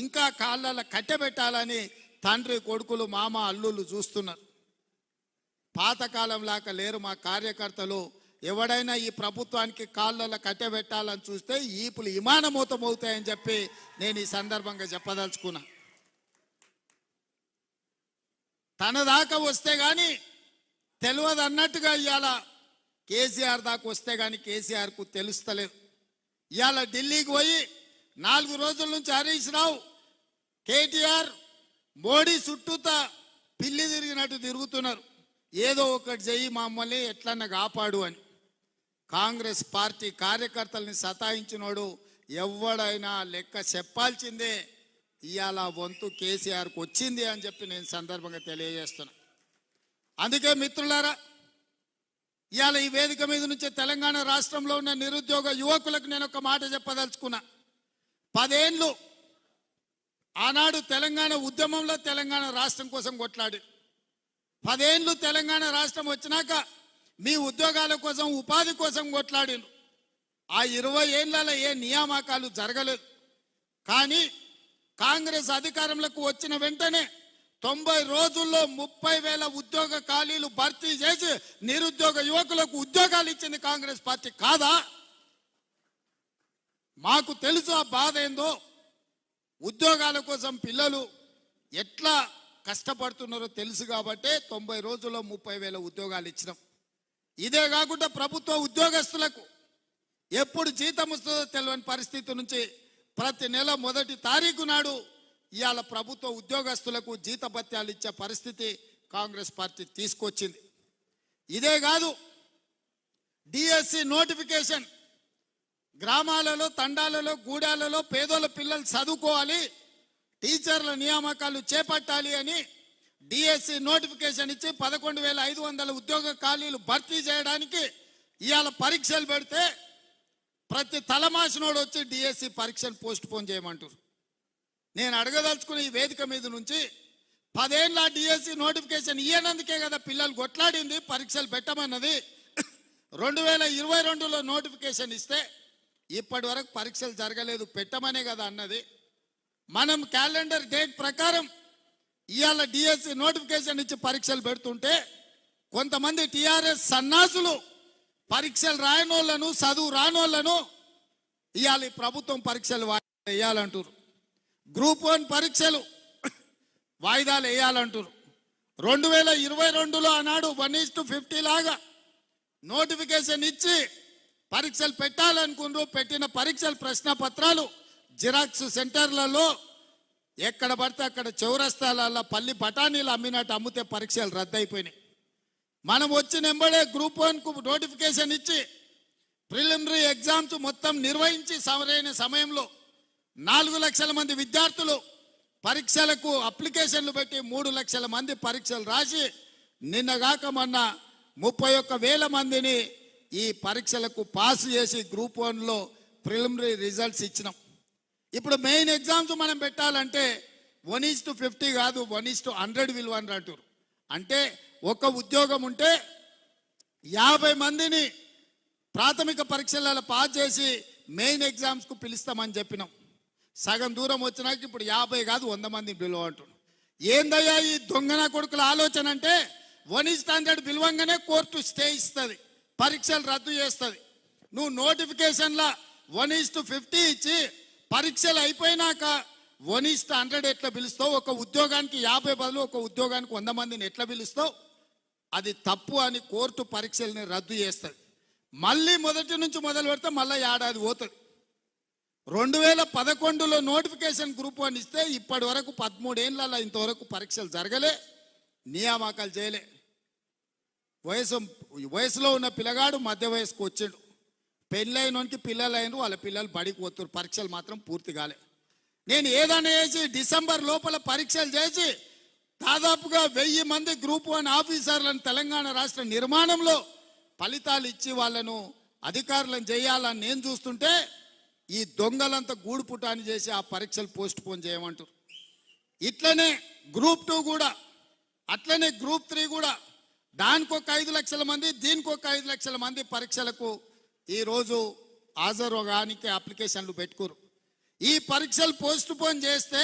ఇంకా కాళ్ళ కట్టెబెట్టాలని తండ్రి కొడుకులు మామ అల్లుళ్ళు చూస్తున్నారు. పాతకాలం లాగా లేరు మా కార్యకర్తలు. ఎవడైనా ఈ ప్రభుత్వానికి కాళ్ళ కట్టెబెట్టాలని చూస్తే ఈపులు విమానమూతం అవుతాయని చెప్పి నేను ఈ సందర్భంగా చెప్పదలుచుకున్నా. తన దాకా వస్తే గాని తెలియదు అన్నట్టుగా ఇవాళ కేసీఆర్ దాకా వస్తే గాని కేసీఆర్కు తెలుస్తలేదు. ఇవాళ ఢిల్లీకి పోయి 4 రోజుల నుంచి హరీష్ రావు కేటీఆర్ మోడీ చుట్టూతా పిల్లి తిరిగినట్టు తిరుగుతున్నారు. ఏదో ఒకటి చెయ్యి మమ్మల్ని ఎట్లన్నా కాపాడు అని. కాంగ్రెస్ పార్టీ కార్యకర్తల్ని సతాయించినోడు ఎవడైనా లెక్క చెప్పాల్సిందే. ఇవాళ వంతు కేసీఆర్కి వచ్చింది అని చెప్పి నేను సందర్భంగా తెలియజేస్తున్నా. అందుకే మిత్రులారా, ఇవాళ ఈ వేదిక మీద నుంచి తెలంగాణ రాష్ట్రంలో ఉన్న నిరుద్యోగ యువకులకు నేను ఒక మాట చెప్పదలుచుకున్నా. 10 ఏళ్ళు ఆనాడు తెలంగాణ ఉద్యమంలో తెలంగాణ రాష్ట్రం కోసం కొట్లాడి 10 ఏళ్ళు తెలంగాణ రాష్ట్రం వచ్చినాక మీ ఉద్యోగాల కోసం ఉపాధి కోసం కొట్లాడిండ్రు. ఆ 20 ఏళ్లలో ఏ నియామకాలు జరగలేదు. కానీ కాంగ్రెస్ అధికారంలోకి వచ్చిన వెంటనే 90 రోజుల్లో 30,000 ఉద్యోగ ఖాళీలు భర్తీ చేసి నిరుద్యోగ యువకులకు ఉద్యోగాలు ఇచ్చింది కాంగ్రెస్ పార్టీ కాదా? మాకు తెలుసు ఆ బాధ ఏందో. ఉద్యోగాల కోసం పిల్లలు ఎట్లా కష్టపడుతున్నారో తెలుసు కాబట్టి 90 రోజుల్లో 30,000 ఉద్యోగాలు ఇచ్చినాం. ఇదే కాకుండా ప్రభుత్వ ఉద్యోగస్తులకు ఎప్పుడు జీతం వస్తుందో తెలియని పరిస్థితి నుంచి ప్రతి నెల 1వ తారీఖు నాడు ఇవాళ ప్రభుత్వ ఉద్యోగస్తులకు జీతభత్యాలు ఇచ్చే పరిస్థితి కాంగ్రెస్ పార్టీ తీసుకొచ్చింది. ఇదే కాదు, డిఎస్సి నోటిఫికేషన్ గ్రామాలలో, తండాలలో, గూడాలలో పేదోళ్ళ పిల్లలు చదువుకోవాలి, టీచర్ల నియామకాలు చేపట్టాలి అని డిఎస్సి నోటిఫికేషన్ ఇచ్చి 11,500 ఉద్యోగ ఖాళీలు భర్తీ చేయడానికి ఇవాళ పరీక్షలు పెడితే ప్రతి తలమాసినోడు వచ్చి డిఎస్సి పరీక్షను పోస్ట్ పోన్ చేయమంటారు. నేను అడగదలుచుకున్న ఈ వేదిక మీద నుంచి 10 ఏళ్ళ డిఎస్సి నోటిఫికేషన్ ఇయ్యనందుకే కదా పిల్లలు కొట్లాడింది, పరీక్షలు పెట్టమన్నది. 2022లో నోటిఫికేషన్ ఇస్తే ఇప్పటి వరకు పరీక్షలు జరగలేదు, పెట్టమనే కదా అన్నది. మనం క్యాలెండర్ డేట్ ప్రకారం ఇవాళ డిఎస్సి నోటిఫికేషన్ ఇచ్చి పరీక్షలు పెడుతుంటే కొంతమంది టిఆర్ఎస్ సన్నాసులు పరీక్షలు రాయనోళ్లను, చదువు రానోళ్లను ఇవాళ ఈ ప్రభుత్వం పరీక్షలు వేయాలంటారు. గ్రూప్ 1 పరీక్షలు వాయిదాలు వేయాలంటారు. 2022లో ఆనాడు 1:50 లాగా నోటిఫికేషన్ ఇచ్చి పరీక్షలు పెట్టాలనుకున్నారు. పెట్టిన పరీక్షల ప్రశ్న పత్రాలు జిరాక్స్ సెంటర్లలో ఎక్కడ పడితే అక్కడ చౌరస్తాలలో పల్లి బఠానీలు అమ్మినట్టు అమ్మితే పరీక్షలు రద్దయిపోయినాయి. మనం వచ్చిన వెంబడే గ్రూప్ 1కు నోటిఫికేషన్ ఇచ్చి ప్రిలిమినరీ ఎగ్జామ్స్ మొత్తం నిర్వహించి సరైన సమయంలో 4 లక్షల మంది విద్యార్థులు పరీక్షలకు అప్లికేషన్లు పెట్టి 3 లక్షల మంది పరీక్షలు రాసి నిన్నగాక మొన్న 31,000 మందిని ఈ పరీక్షలకు పాస్ చేసి గ్రూప్ 1లో ప్రిలిమినరీ రిజల్ట్స్ ఇచ్చినాం. ఇప్పుడు మెయిన్ ఎగ్జామ్స్ మనం పెట్టాలంటే 1:50 కాదు 1:100 విలువ అని అంటారు. అంటే ఒక ఉద్యోగం ఉంటే 50 మందిని ప్రాథమిక పరీక్షలలో పాస్ చేసి మెయిన్ ఎగ్జామ్స్కు పిలుస్తామని చెప్పినాం. సగం దూరం వచ్చినాక ఇప్పుడు 50 కాదు 100 మందిని పిలువ అంటున్నాం. ఏందయ్యా ఈ దొంగన కొడుకుల ఆలోచన అంటే 1:100 పిలువంగానే కోర్టు స్టే ఇస్తుంది, పరీక్షలు రద్దు చేస్తుంది. నువ్వు నోటిఫికేషన్లా 1:50 ఇచ్చి పరీక్షలు అయిపోయినాక 1:100 ఎట్లా పిలుస్తావు? ఒక ఉద్యోగానికి 50 బదులు ఒక ఉద్యోగానికి 100 మందిని ఎట్లా పిలుస్తావు? అది తప్పు అని కోర్టు పరీక్షల్ని రద్దు చేస్తుంది. మళ్ళీ మొదటి నుంచి మొదలు పెడితే మళ్ళీ ఏడాది పోతుంది. 2011లో నోటిఫికేషన్ గ్రూప్ 1 ఇస్తే ఇప్పటి వరకు 13 ఏళ్ళ ఇంతవరకు పరీక్షలు జరగలే, నియామకాలు చేయలే. వయసులో ఉన్న పిల్లగాడు మధ్య వయసుకు వచ్చాడు, పెళ్ళైనోనికి పిల్లలైన వాళ్ళ పిల్లలు బడికి పోతున్నారు, పరీక్షలు మాత్రం పూర్తి కాలే. నేను ఏదైనా చేసి డిసెంబర్ లోపల పరీక్షలు చేసి దాదాపుగా 1000 మంది గ్రూప్ 1 ఆఫీసర్లను తెలంగాణ రాష్ట్ర నిర్మాణంలో ఫలితాలు ఇచ్చి వాళ్ళను అధికారులను చేయాలని నేను చూస్తుంటే ఈ దొంగలంతా గూడు పుటాన్ని చేసి ఆ పరీక్షలు పోస్ట్ పోన్ చేయమంటారు. ఇట్లనే గ్రూప్ 2 కూడా, అట్లనే గ్రూప్ 3 కూడా, దానికి ఒక 5 లక్షల మంది, దీనికి ఒక 5 లక్షల మంది పరీక్షలకు ఈరోజు హాజరుగానికి అప్లికేషన్లు పెట్టుకోరు. ఈ పరీక్షలు పోస్ట్ పోన్ చేస్తే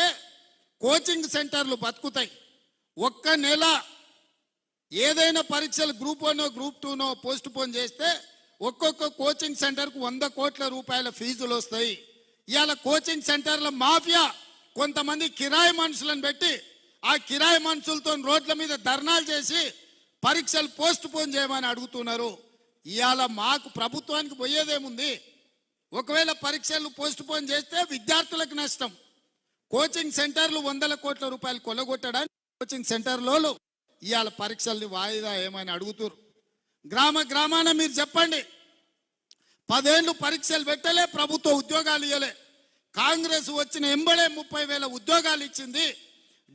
కోచింగ్ సెంటర్లు బతుకుతాయి. ఒక్క నెల ఏదైనా పరీక్షలు గ్రూప్ 1 గ్రూప్ 2 పోస్ట్ పోన్ చేస్తే ఒక్కొక్క కోచింగ్ సెంటర్కు 100 కోట్ల రూపాయల ఫీజులు వస్తాయి. ఇవాళ కోచింగ్ సెంటర్ల మాఫియా కొంతమంది కిరాయి మనుషులను పెట్టి ఆ కిరాయి మనుషులతో రోడ్ల మీద ధర్నాలు చేసి పరీక్షలు పోస్ట్ పోన్ చేయమని అడుగుతున్నారు. ఇవాళ మాకు ప్రభుత్వానికి పోయేదేముంది? ఒకవేళ పరీక్షలు పోస్ట్ పోన్ చేస్తే విద్యార్థులకు నష్టం. కోచింగ్ సెంటర్లు 100 కోట్ల రూపాయలు కొల్లగొట్టడానికి కోచింగ్ సెంటర్లో ఇవాళ పరీక్షల్ని వాయిదా ఏమని అడుగుతారు. గ్రామాన మీరు చెప్పండి, 10 ఏళ్ళు పరీక్షలు పెట్టలే, ప్రభుత్వ ఉద్యోగాలు ఇవ్వలే. కాంగ్రెస్ వచ్చిన ఎంబడే 30,000 ఉద్యోగాలు ఇచ్చింది,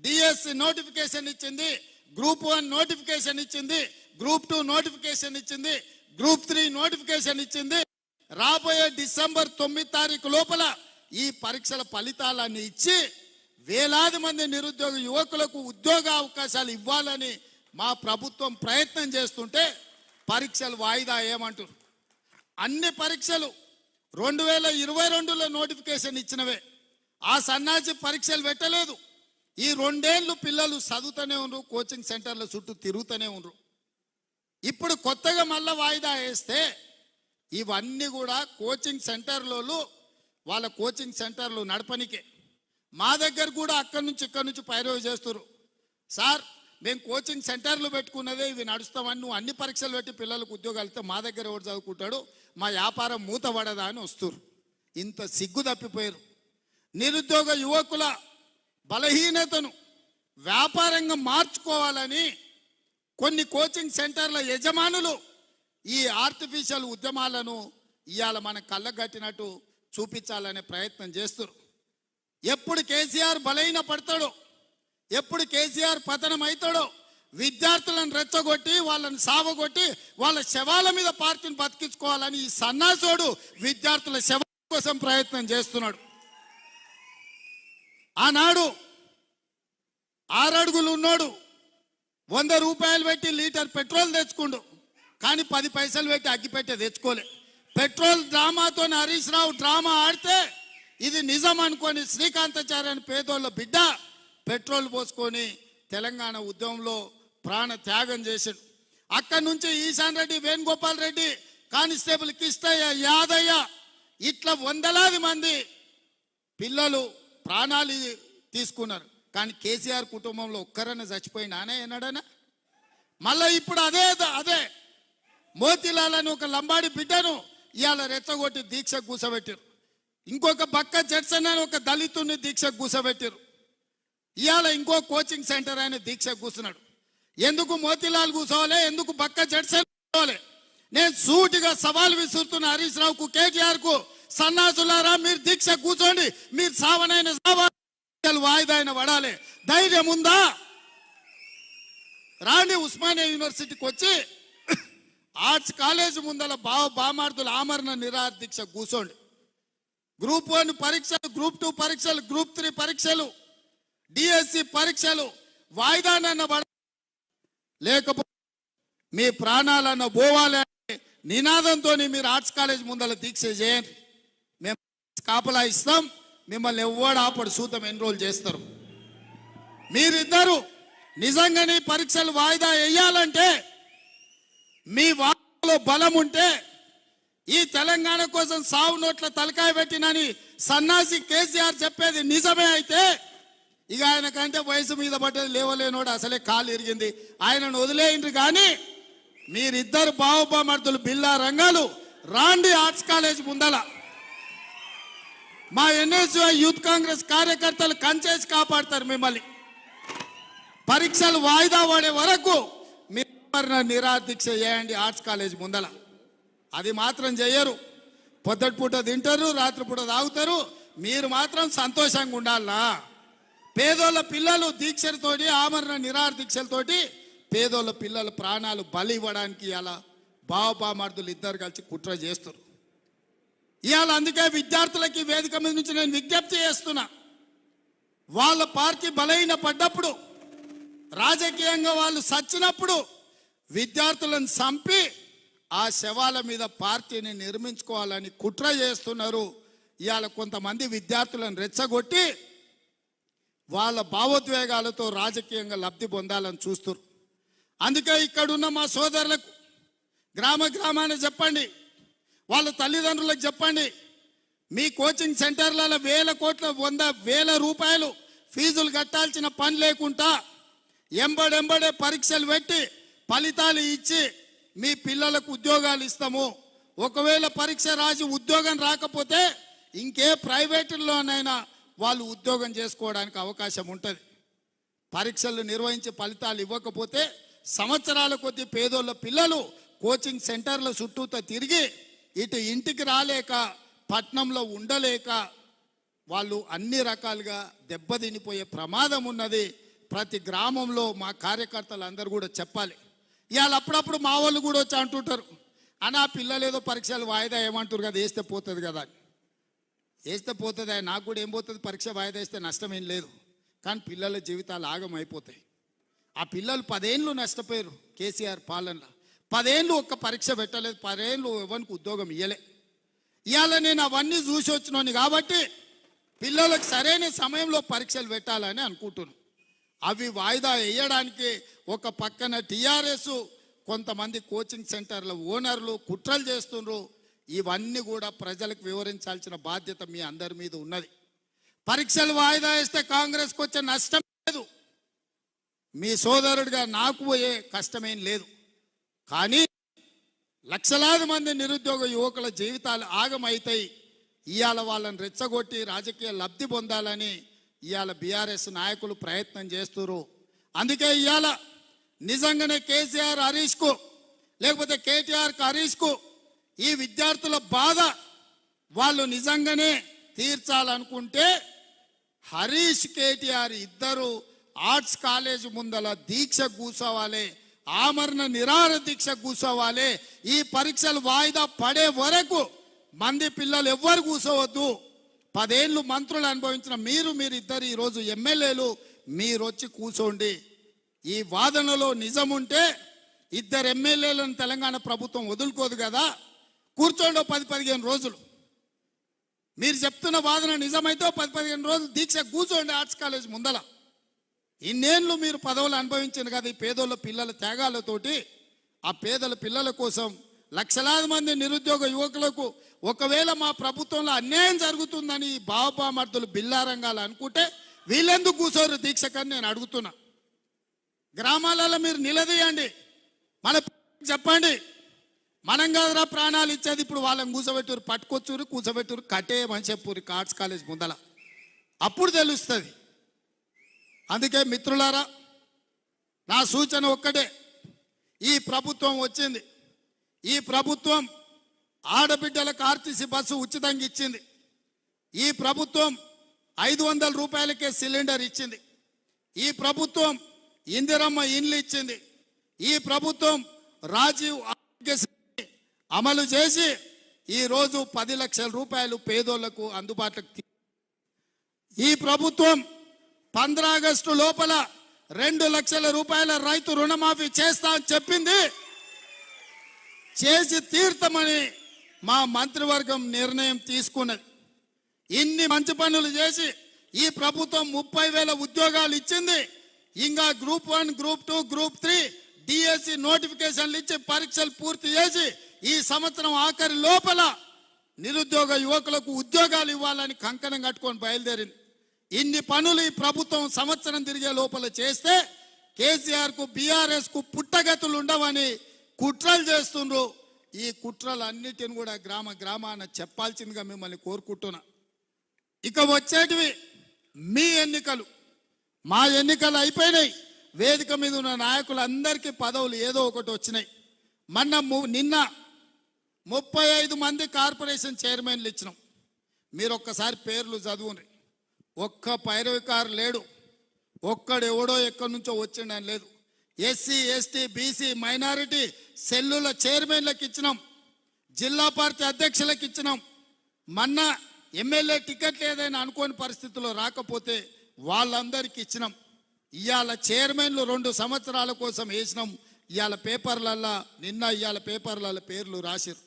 డిఎస్సి నోటిఫికేషన్ ఇచ్చింది, గ్రూప్ 1 నోటిఫికేషన్ ఇచ్చింది, గ్రూప్ 2 నోటిఫికేషన్ ఇచ్చింది, గ్రూప్ 3 నోటిఫికేషన్ ఇచ్చింది. రాబోయే డిసెంబర్ 9 తారీఖు లోపల ఈ పరీక్షల ఫలితాలన్నీ ఇచ్చి వేలాది మంది నిరుద్యోగ యువకులకు ఉద్యోగ అవకాశాలు ఇవ్వాలని మా ప్రభుత్వం ప్రయత్నం చేస్తుంటే పరీక్షలు వాయిదా ఏమంటారు? అన్ని పరీక్షలు 2022లో నోటిఫికేషన్ ఇచ్చినవే, ఆ సన్నాసి పరీక్షలు పెట్టలేదు. ఈ 2 ఏళ్ళు పిల్లలు చదువుతూనే ఉన్నారు, కోచింగ్ సెంటర్ల చుట్టూ తిరుగుతూనే ఉన్నారు. ఇప్పుడు కొత్తగా మళ్ళీ వాయిదా వేస్తే ఇవన్నీ కూడా కోచింగ్ సెంటర్లలో వాళ్ళ కోచింగ్ సెంటర్లు నడపనికే. మా దగ్గర కూడా అక్కడి నుంచి ఇక్కడి నుంచి పైరవి చేస్తారు. సార్ మేము కోచింగ్ సెంటర్లు పెట్టుకున్నదే ఇవి నడుస్తామని, నువ్వు అన్ని పరీక్షలు పెట్టి పిల్లలకు ఉద్యోగాలు ఇస్తే మా దగ్గర ఎవరు చదువుకుంటాడు, మా వ్యాపారం మూతపడదా అని వస్తారు. ఇంత సిగ్గు తప్పిపోయారు. నిరుద్యోగ యువకుల బలహీనతను వ్యాపారంగా మార్చుకోవాలని కొన్ని కోచింగ్ సెంటర్ల యజమానులు ఈ ఆర్టిఫిషియల్ ఉద్యమాలను ఇవాళ మన కళ్ళగట్టినట్టు చూపించాలనే ప్రయత్నం చేస్తారు. ఎప్పుడు కేసీఆర్ బలహీన పడతాడో, ఎప్పుడు కేసీఆర్ పతనం అవుతాడో విద్యార్థులను రెచ్చగొట్టి వాళ్ళని సావగొట్టి వాళ్ళ శవాల మీద పార్టీని బతికించుకోవాలని ఈ సన్నాసోడు విద్యార్థుల శవాల కోసం ప్రయత్నం చేస్తున్నాడు. ఆనాడు 6 అడుగులు ఉన్నాడు, 100 రూపాయలు పెట్టి లీటర్ పెట్రోల్ తెచ్చుకుండు, కానీ 10 పైసలు పెట్టి అగ్గిపెట్టే తెచ్చుకోలే. పెట్రోల్ డ్రామాతో హరీష్ రావు డ్రామా ఆడితే ఇది నిజం అనుకొని శ్రీకాంతాచార్య అని పేదోళ్ళ బిడ్డ పెట్రోల్ పోసుకొని తెలంగాణ ఉద్యమంలో ప్రాణ త్యాగం చేశాడు. అక్కడి నుంచి ఈశాన్ రెడ్డి, వేణుగోపాల్ రెడ్డి, కానిస్టేబుల్ కిష్టయ్య, యాదయ్య, ఇట్లా వందలాది మంది పిల్లలు ప్రాణాలు తీసుకున్నారు. కానీ కేసీఆర్ కుటుంబంలో ఒక్కరన్నా చచ్చిపోయినానే ఏనాడనా? మళ్ళీ ఇప్పుడు అదే మోతీలాల్ అని ఒక లంబాడి బిడ్డను ఇవాళ రెచ్చగొట్టి దీక్ష కూసబెట్టారు. ఇంకొక బక్క జడ్సన్ అని ఒక దళితుని దీక్ష కూసబెట్టారు. ఇవాళ ఇంకో కోచింగ్ సెంటర్ ఆయన దీక్ష కూర్చున్నాడు. ఎందుకు మోతీలాల్ కూర్చోవాలి, ఎందుకు బక్క జడ్సన్ కూర్చోవాలి? నేను సూటిగా సవాల్ విసురుతున్న హరీష్ రావుకు, కేటీఆర్కు, సన్నాసులారా మీరు దీక్ష కూర్చోండి, మీరు సావనైన సవాల్ వాయిదాయిన పడాలి. ధైర్యం ఉందా? రాండి ఉస్మానియా యూనివర్సిటీకి వచ్చి ఆర్ట్స్ కాలేజ్ ముందల బామార్దుల ఆమరణ నిరాహార దీక్ష కూర్చోండి. గ్రూప్ 1 పరీక్షలు, గ్రూప్ 2 పరీక్షలు, గ్రూప్ 3 పరీక్షలు డిఎస్సి పరీక్షలు వాయిదానన్న పడ లేకపోతే మీ ప్రాణాలన్న పోవాలి అనే నినాదంతో మీరు ఆర్ట్స్ కాలేజ్ ముందర దీక్ష చేయండి. మేము కాపలా ఇస్తాం, మిమ్మల్ని ఎవ్వడు ఆపడు, సూతం ఎన్రోల్ చేస్తారు. మీరిద్దరు నిజంగానే పరీక్షలు వాయిదా వేయాలంటే మీ వాటిలో బలం ఉంటే ఈ తెలంగాణ కోసం సావు నోట్ల తలకాయ పెట్టినని సన్నాసి కేసీఆర్ చెప్పేది నిజమే అయితే ఇక ఆయన కంటే వయసు మీద పడ్డది లేవలేనోడు అసలే కాలు ఇరిగింది, ఆయనను వదిలేయండి. కానీ మీరిద్దరు బావబామర్దులు బిల్లా రంగాలు రాండి ఆర్ట్స్ కాలేజ్ ముందల. మా ఎన్ఎస్యు యూత్ కాంగ్రెస్ కార్యకర్తలు కంచేసి కాపాడతారు మిమ్మల్ని. పరీక్షలు వాయిదా పడే వరకు మీరు నిరాదీక్ష చేయండి ఆర్ట్స్ కాలేజ్ ముందల. అది మాత్రం చెయ్యరు. పొద్దుటిపూట తింటారు, రాత్రిపూట తాగుతారు, మీరు మాత్రం సంతోషంగా ఉండాలా. పేదోళ్ళ పిల్లలు దీక్షలతోటి ఆమరణ నిరాదీక్షలతోటి పేదోళ్ళ పిల్లల ప్రాణాలు బలి ఇవ్వడానికి ఇలా బావబామర్దులు ఇద్దరు కలిసి కుట్ర చేస్తారు. ఇవాళ అందుకే విద్యార్థులకి వేదిక మీద నుంచి నేను విజ్ఞప్తి చేస్తున్నా. వాళ్ళ పార్టీ బలహీన పడ్డప్పుడు, రాజకీయంగా వాళ్ళు సచ్చినప్పుడు విద్యార్థులను చంపి ఆ శవాల మీద పార్టీని నిర్మించుకోవాలని కుట్ర చేస్తున్నారు. ఇవాళ కొంతమంది విద్యార్థులను రెచ్చగొట్టి వాళ్ళ భావోద్వేగాలతో రాజకీయంగా లబ్ధి పొందాలని చూస్తారు. అందుకే ఇక్కడున్న మా సోదరులకు గ్రామాన్ని చెప్పండి, వాళ్ళ తల్లిదండ్రులకు చెప్పండి, మీ కోచింగ్ సెంటర్లలో 1000 కోట్ల 100,000 రూపాయలు ఫీజులు కట్టాల్సిన పని లేకుండా ఎంబడెంబడే పరీక్షలు పెట్టి ఫలితాలు ఇచ్చి మీ పిల్లలకు ఉద్యోగాలు ఇస్తాము. ఒకవేళ పరీక్ష రాసి ఉద్యోగం రాకపోతే ఇంకే ప్రైవేటుల్లోనైనా వాళ్ళు ఉద్యోగం చేసుకోవడానికి అవకాశం ఉంటుంది. పరీక్షలు నిర్వహించి ఫలితాలు ఇవ్వకపోతే సంవత్సరాల కొద్దీ పేదోళ్ళ పిల్లలు కోచింగ్ సెంటర్ల చుట్టూతో తిరిగి ఇటు ఇంటికి రాలేక పట్నంలో ఉండలేక వాళ్ళు అన్ని రకాలుగా దెబ్బతినిపోయే ప్రమాదం ఉన్నది. ప్రతి గ్రామంలో మా కార్యకర్తలు అందరూ కూడా చెప్పాలి. ఇవాళ అప్పుడప్పుడు మా వాళ్ళు కూడా వచ్చి అంటుంటారు, అన్నా పిల్లలు ఏదో పరీక్షలు వాయిదా ఏమంటారు కదా, వేస్తే పోతుంది కదా. వేస్తే పోతుంది, నాకు కూడా ఏం పోతుంది, పరీక్ష వాయిదా వేస్తే నష్టం ఏం లేదు. కానీ పిల్లల జీవితాలు ఆగమైపోతాయి. ఆ పిల్లలు 10 ఏళ్ళు నష్టపోయారు కేసీఆర్ పాలనలో. 10 ఏళ్ళు ఒక్క పరీక్ష పెట్టలేదు, 10 ఏళ్ళు ఎవరికి ఉద్యోగం ఇవ్వలే. ఇవాళ నేను అవన్నీ చూసి వచ్చినాను కాబట్టి పిల్లలకు సరైన సమయంలో పరీక్షలు పెట్టాలని అనుకుంటున్నాను. అవి వాయిదా వేయడానికి ఒక పక్కన టీఆర్ఎస్ కొంతమంది కోచింగ్ సెంటర్ల ఓనర్లు కుట్రలు చేస్తున్నారు. ఇవన్నీ కూడా ప్రజలకు వివరించాల్సిన బాధ్యత మీ అందరి మీద ఉన్నది. పరీక్షలు వాయిదా వేస్తే కాంగ్రెస్కి వచ్చే నష్టం లేదు, మీ సోదరుడిగా నాకు పోయే కష్టమేం లేదు. కానీ లక్షలాది మంది నిరుద్యోగ యువకుల జీవితాలు ఆగమైతాయి. ఇవాళ వాళ్ళని రెచ్చగొట్టి రాజకీయ లబ్ధి పొందాలని ఇవాళ బీఆర్ఎస్ నాయకులు ప్రయత్నం చేస్తున్నారు. అందుకే ఇవాళ నిజంగానే కేసీఆర్ హరీష్కు లేకపోతే కేటీఆర్కి హరీష్కు ఈ విద్యార్థుల బాధ వాళ్ళు నిజంగానే తీర్చాలనుకుంటే హరీష్ కేటీఆర్ ఇద్దరు ఆర్ట్స్ కాలేజ్ ముందల దీక్ష కూర్చోవాలి, ఆమరణ నిరాహార దీక్ష కూర్చోవాలి. ఈ పరీక్షలు వాయిదా పడే వరకు మంది పిల్లలు ఎవ్వరు కూర్చోవద్దు. 10 ఏళ్ళు మంత్రులు అనుభవించిన మీరిద్దరు ఈరోజు ఎమ్మెల్యేలు మీరు వచ్చి కూర్చోండి. ఈ వాదనలో నిజం ఉంటే 2 ఎమ్మెల్యేలను తెలంగాణ ప్రభుత్వం వదులుకోదు కదా, కూర్చోండి 10-15 రోజులు. మీరు చెప్తున్న వాదన నిజమైతే 10-15 రోజులు దీక్ష కూర్చోండి ఆర్ట్స్ కాలేజ్ ముందల. ఇన్నేళ్ళు మీరు పదవులు అనుభవించారు కదా ఈ పేదోళ్ళ పిల్లల త్యాగాలతోటి. ఆ పేదల పిల్లల కోసం లక్షలాది మంది నిరుద్యోగ యువకులకు ఒకవేళ మా ప్రభుత్వంలో అన్యాయం జరుగుతుందని ఈ బావబామర్దులు బిల్లారంగాలు అనుకుంటే వీళ్ళెందుకు కూర్చోరు దీక్షకని నేను అడుగుతున్నా. గ్రామాలలో మీరు నిలదీయండి, మన చెప్పండి, మనం కాదురా ప్రాణాలు ఇచ్చేది, ఇప్పుడు వాళ్ళని కూర్చోబెట్టూరు, పట్టుకొచ్చురు, కూర్చోబెట్టూరు, కట్టేయమని చెప్పురు ఆర్ట్స్ కాలేజ్ ముందల. అప్పుడు తెలుస్తుంది. అందుకే మిత్రులారా, నా సూచన ఒక్కటే, ఈ ప్రభుత్వం వచ్చింది, ఈ ప్రభుత్వం ఆడబిడ్డలకు ఆర్టీసీ బస్సు ఉచితంగా ఇచ్చింది, ఈ ప్రభుత్వం 500 రూపాయలకే సిలిండర్ ఇచ్చింది, ఈ ప్రభుత్వం ఇందిరమ్మ ఇండ్లు ఇచ్చింది, ఈ ప్రభుత్వం రాజీవ్ ఆరోగ్యశ్రీ అమలు చేసి ఈరోజు 10 లక్షల రూపాయలు పేదోళ్లకు అందుబాటులోకి. ఈ ప్రభుత్వం 15 ఆగస్టు లోపల 2 లక్షల రూపాయల రైతు రుణమాఫీ చేస్తా అని చెప్పింది. చేసి తీర్థమని మా మంత్రివర్గం నిర్ణయం తీసుకున్నది. ఇన్ని మంచి పనులు చేసి ఈ ప్రభుత్వం 30,000 ఉద్యోగాలు ఇచ్చింది. ఇంకా గ్రూప్ 1, గ్రూప్ 2, గ్రూప్ 3 డిఎస్సి నోటిఫికేషన్లు ఇచ్చి పరీక్షలు పూర్తి చేసి ఈ సంవత్సరం ఆఖరి లోపల నిరుద్యోగ యువకులకు ఉద్యోగాలు ఇవ్వాలని కంకణం కట్టుకొని బయలుదేరింది. ఇన్ని పనులు ఈ ప్రభుత్వం సంవత్సరం తిరిగే లోపల చేస్తే కేసీఆర్ కు బీఆర్ఎస్ కు పుట్టగతులు ఉండవని కుట్రలు చేస్తుండ్రు. ఈ కుట్రలన్నిటిని కూడా గ్రామాన చెప్పాల్సిందిగా మిమ్మల్ని కోరుకుంటున్నా. ఇక వచ్చేటివి మీ ఎన్నికలు. మా ఎన్నికలు అయిపోయినాయి. వేదిక మీద ఉన్న నాయకులందరికీ పదవులు ఏదో ఒకటి వచ్చినాయి. నిన్న 35 మంది కార్పొరేషన్ చైర్మన్లు ఇచ్చినాం. మీరు ఒక్కసారి పేర్లు చదువుని. ఒక్క పైరవికారు లేడు. ఒక్కడెవడో ఎక్కడి నుంచో వచ్చిండని లేదు. ఎస్సీ, ఎస్టీ, బీసీ, మైనారిటీ సెల్లుల చైర్మన్లకు ఇచ్చినాం. జిల్లా పార్టీ అధ్యక్షులకు ఇచ్చినాం. మొన్న ఎమ్మెల్యే టికెట్లు ఏదైనా అనుకోని పరిస్థితుల్లో రాకపోతే వాళ్ళందరికీ ఇచ్చినాం. ఇవాళ చైర్మన్లు 2 సంవత్సరాల కోసం వేసినాం. ఇవాళ పేపర్లల్లో ఇవాళ పేపర్లలో పేర్లు రాసిరు.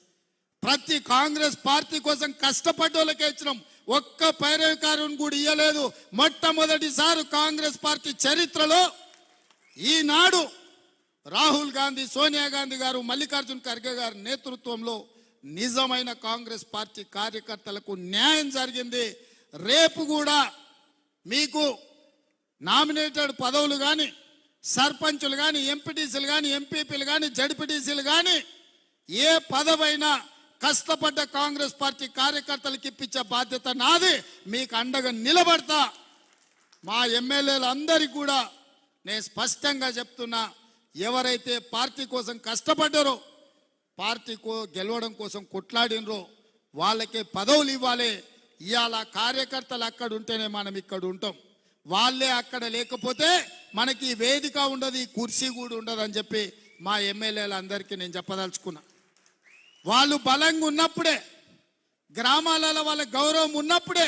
ప్రతి కాంగ్రెస్ పార్టీ కోసం కష్టపడ్డోళ్ళకే ఇచ్చినాం. ఒక్క పైరవికారుని కూడా ఇయ్యలేదు. మొట్టమొదటిసారి కాంగ్రెస్ పార్టీ చరిత్రలో ఈనాడు రాహుల్ గాంధీ, సోనియా గాంధీ గారు, మల్లికార్జున్ ఖర్గే గారి నేతృత్వంలో నిజమైన కాంగ్రెస్ పార్టీ కార్యకర్తలకు న్యాయం జరిగింది. రేపు కూడా మీకు నామినేటెడ్ పదవులు కానీ, సర్పంచులు కానీ, ఎంపీటీసీలు కానీ, ఎంపీపీలు కానీ, జడ్పీటీసీలు కానీ ఏ పదవైనా కష్టపడ్డ కాంగ్రెస్ పార్టీ కార్యకర్తలకు ఇప్పించే బాధ్యత నాది. మీకు అండగా నిలబడతా. మా ఎమ్మెల్యేలందరికీ కూడా నేను స్పష్టంగా చెప్తున్నా, ఎవరైతే పార్టీ కోసం కష్టపడ్డారో, పార్టీ గెలవడం కోసం కొట్లాడినరో వాళ్ళకే పదవులు ఇవ్వాలి. ఇవాళ కార్యకర్తలు అక్కడ ఉంటేనే మనం ఇక్కడ ఉంటాం. వాళ్ళే అక్కడ లేకపోతే మనకి వేదిక ఉండదు, ఈ కుర్చీ కూడా ఉండదు అని చెప్పి మా ఎమ్మెల్యేలందరికీ నేను చెప్పదలుచుకున్నా. వాళ్ళు బలంగా ఉన్నప్పుడే, గ్రామాలలో వాళ్ళ గౌరవం ఉన్నప్పుడే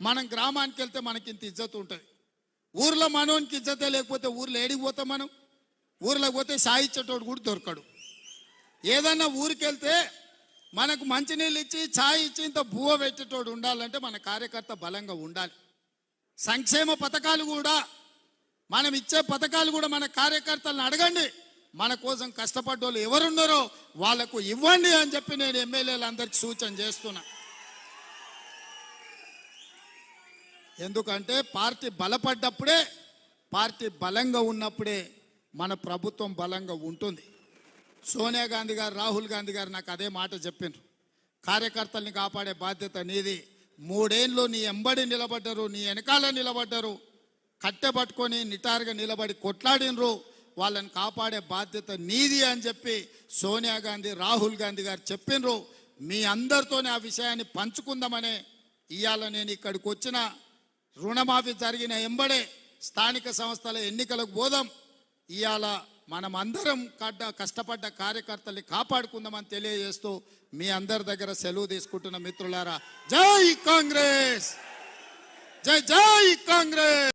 మనం గ్రామానికి వెళ్తే మనకి ఇంత ఇజ్జత్ ఉంటుంది. ఊర్లో మనోనికి ఇజ్జతే లేకపోతే ఊర్లో ఏడికి పోతాం మనం? ఊర్లోకి పోతే సాయిచ్చేటోడు కూడా దొరకడు. ఏదన్నా ఊరికి వెళ్తే మనకు మంచినీళ్ళు ఇచ్చి ఛాయ్ ఇచ్చి ఇంత బువ్వ పెట్టేటోడు ఉండాలంటే మన కార్యకర్త బలంగా ఉండాలి. సంక్షేమ పథకాలు కూడా, మనం ఇచ్చే పథకాలు కూడా మన కార్యకర్తలను అడగండి. మన కోసం కష్టపడ్డోళ్ళు ఎవరున్నారో వాళ్లకు ఇవ్వండి అని చెప్పి నేను ఎమ్మెల్యేలందరికీ సూచన చేస్తున్నా. ఎందుకంటే పార్టీ బలపడ్డప్పుడే, పార్టీ బలంగా ఉన్నప్పుడే మన ప్రభుత్వం బలంగా ఉంటుంది. సోనియా గాంధీ గారు, రాహుల్ గాంధీ గారు నాకు అదే మాట చెప్పిండ్రు. కార్యకర్తల్ని కాపాడే బాధ్యత నీది. 3 ఏళ్ళు నీ ఎంబడి నిలబడ్డారు, నీ వెనకాల నిలబడ్డారు, కట్టె పట్టుకొని నిటారుగా నిలబడి కొట్లాడినరు. వాళ్ళని కాపాడే బాధ్యత నీది అని చెప్పి సోనియా గాంధీ, రాహుల్ గాంధీ గారు చెప్పినరు. మీ అందరితోనే ఆ విషయాన్ని పంచుకుందామనే ఇవాళ నేను ఇక్కడికి వచ్చిన. రుణమాఫీ జరిగిన ఎంబడే స్థానిక సంస్థల ఎన్నికలకు పోదాం. ఇవాళ మనం అందరం కష్టపడ్డ కార్యకర్తల్ని కాపాడుకుందామని తెలియజేస్తూ మీ అందరి దగ్గర సెలవు తీసుకుంటున్న మిత్రులారా, జై కాంగ్రెస్, జై జై కాంగ్రెస్.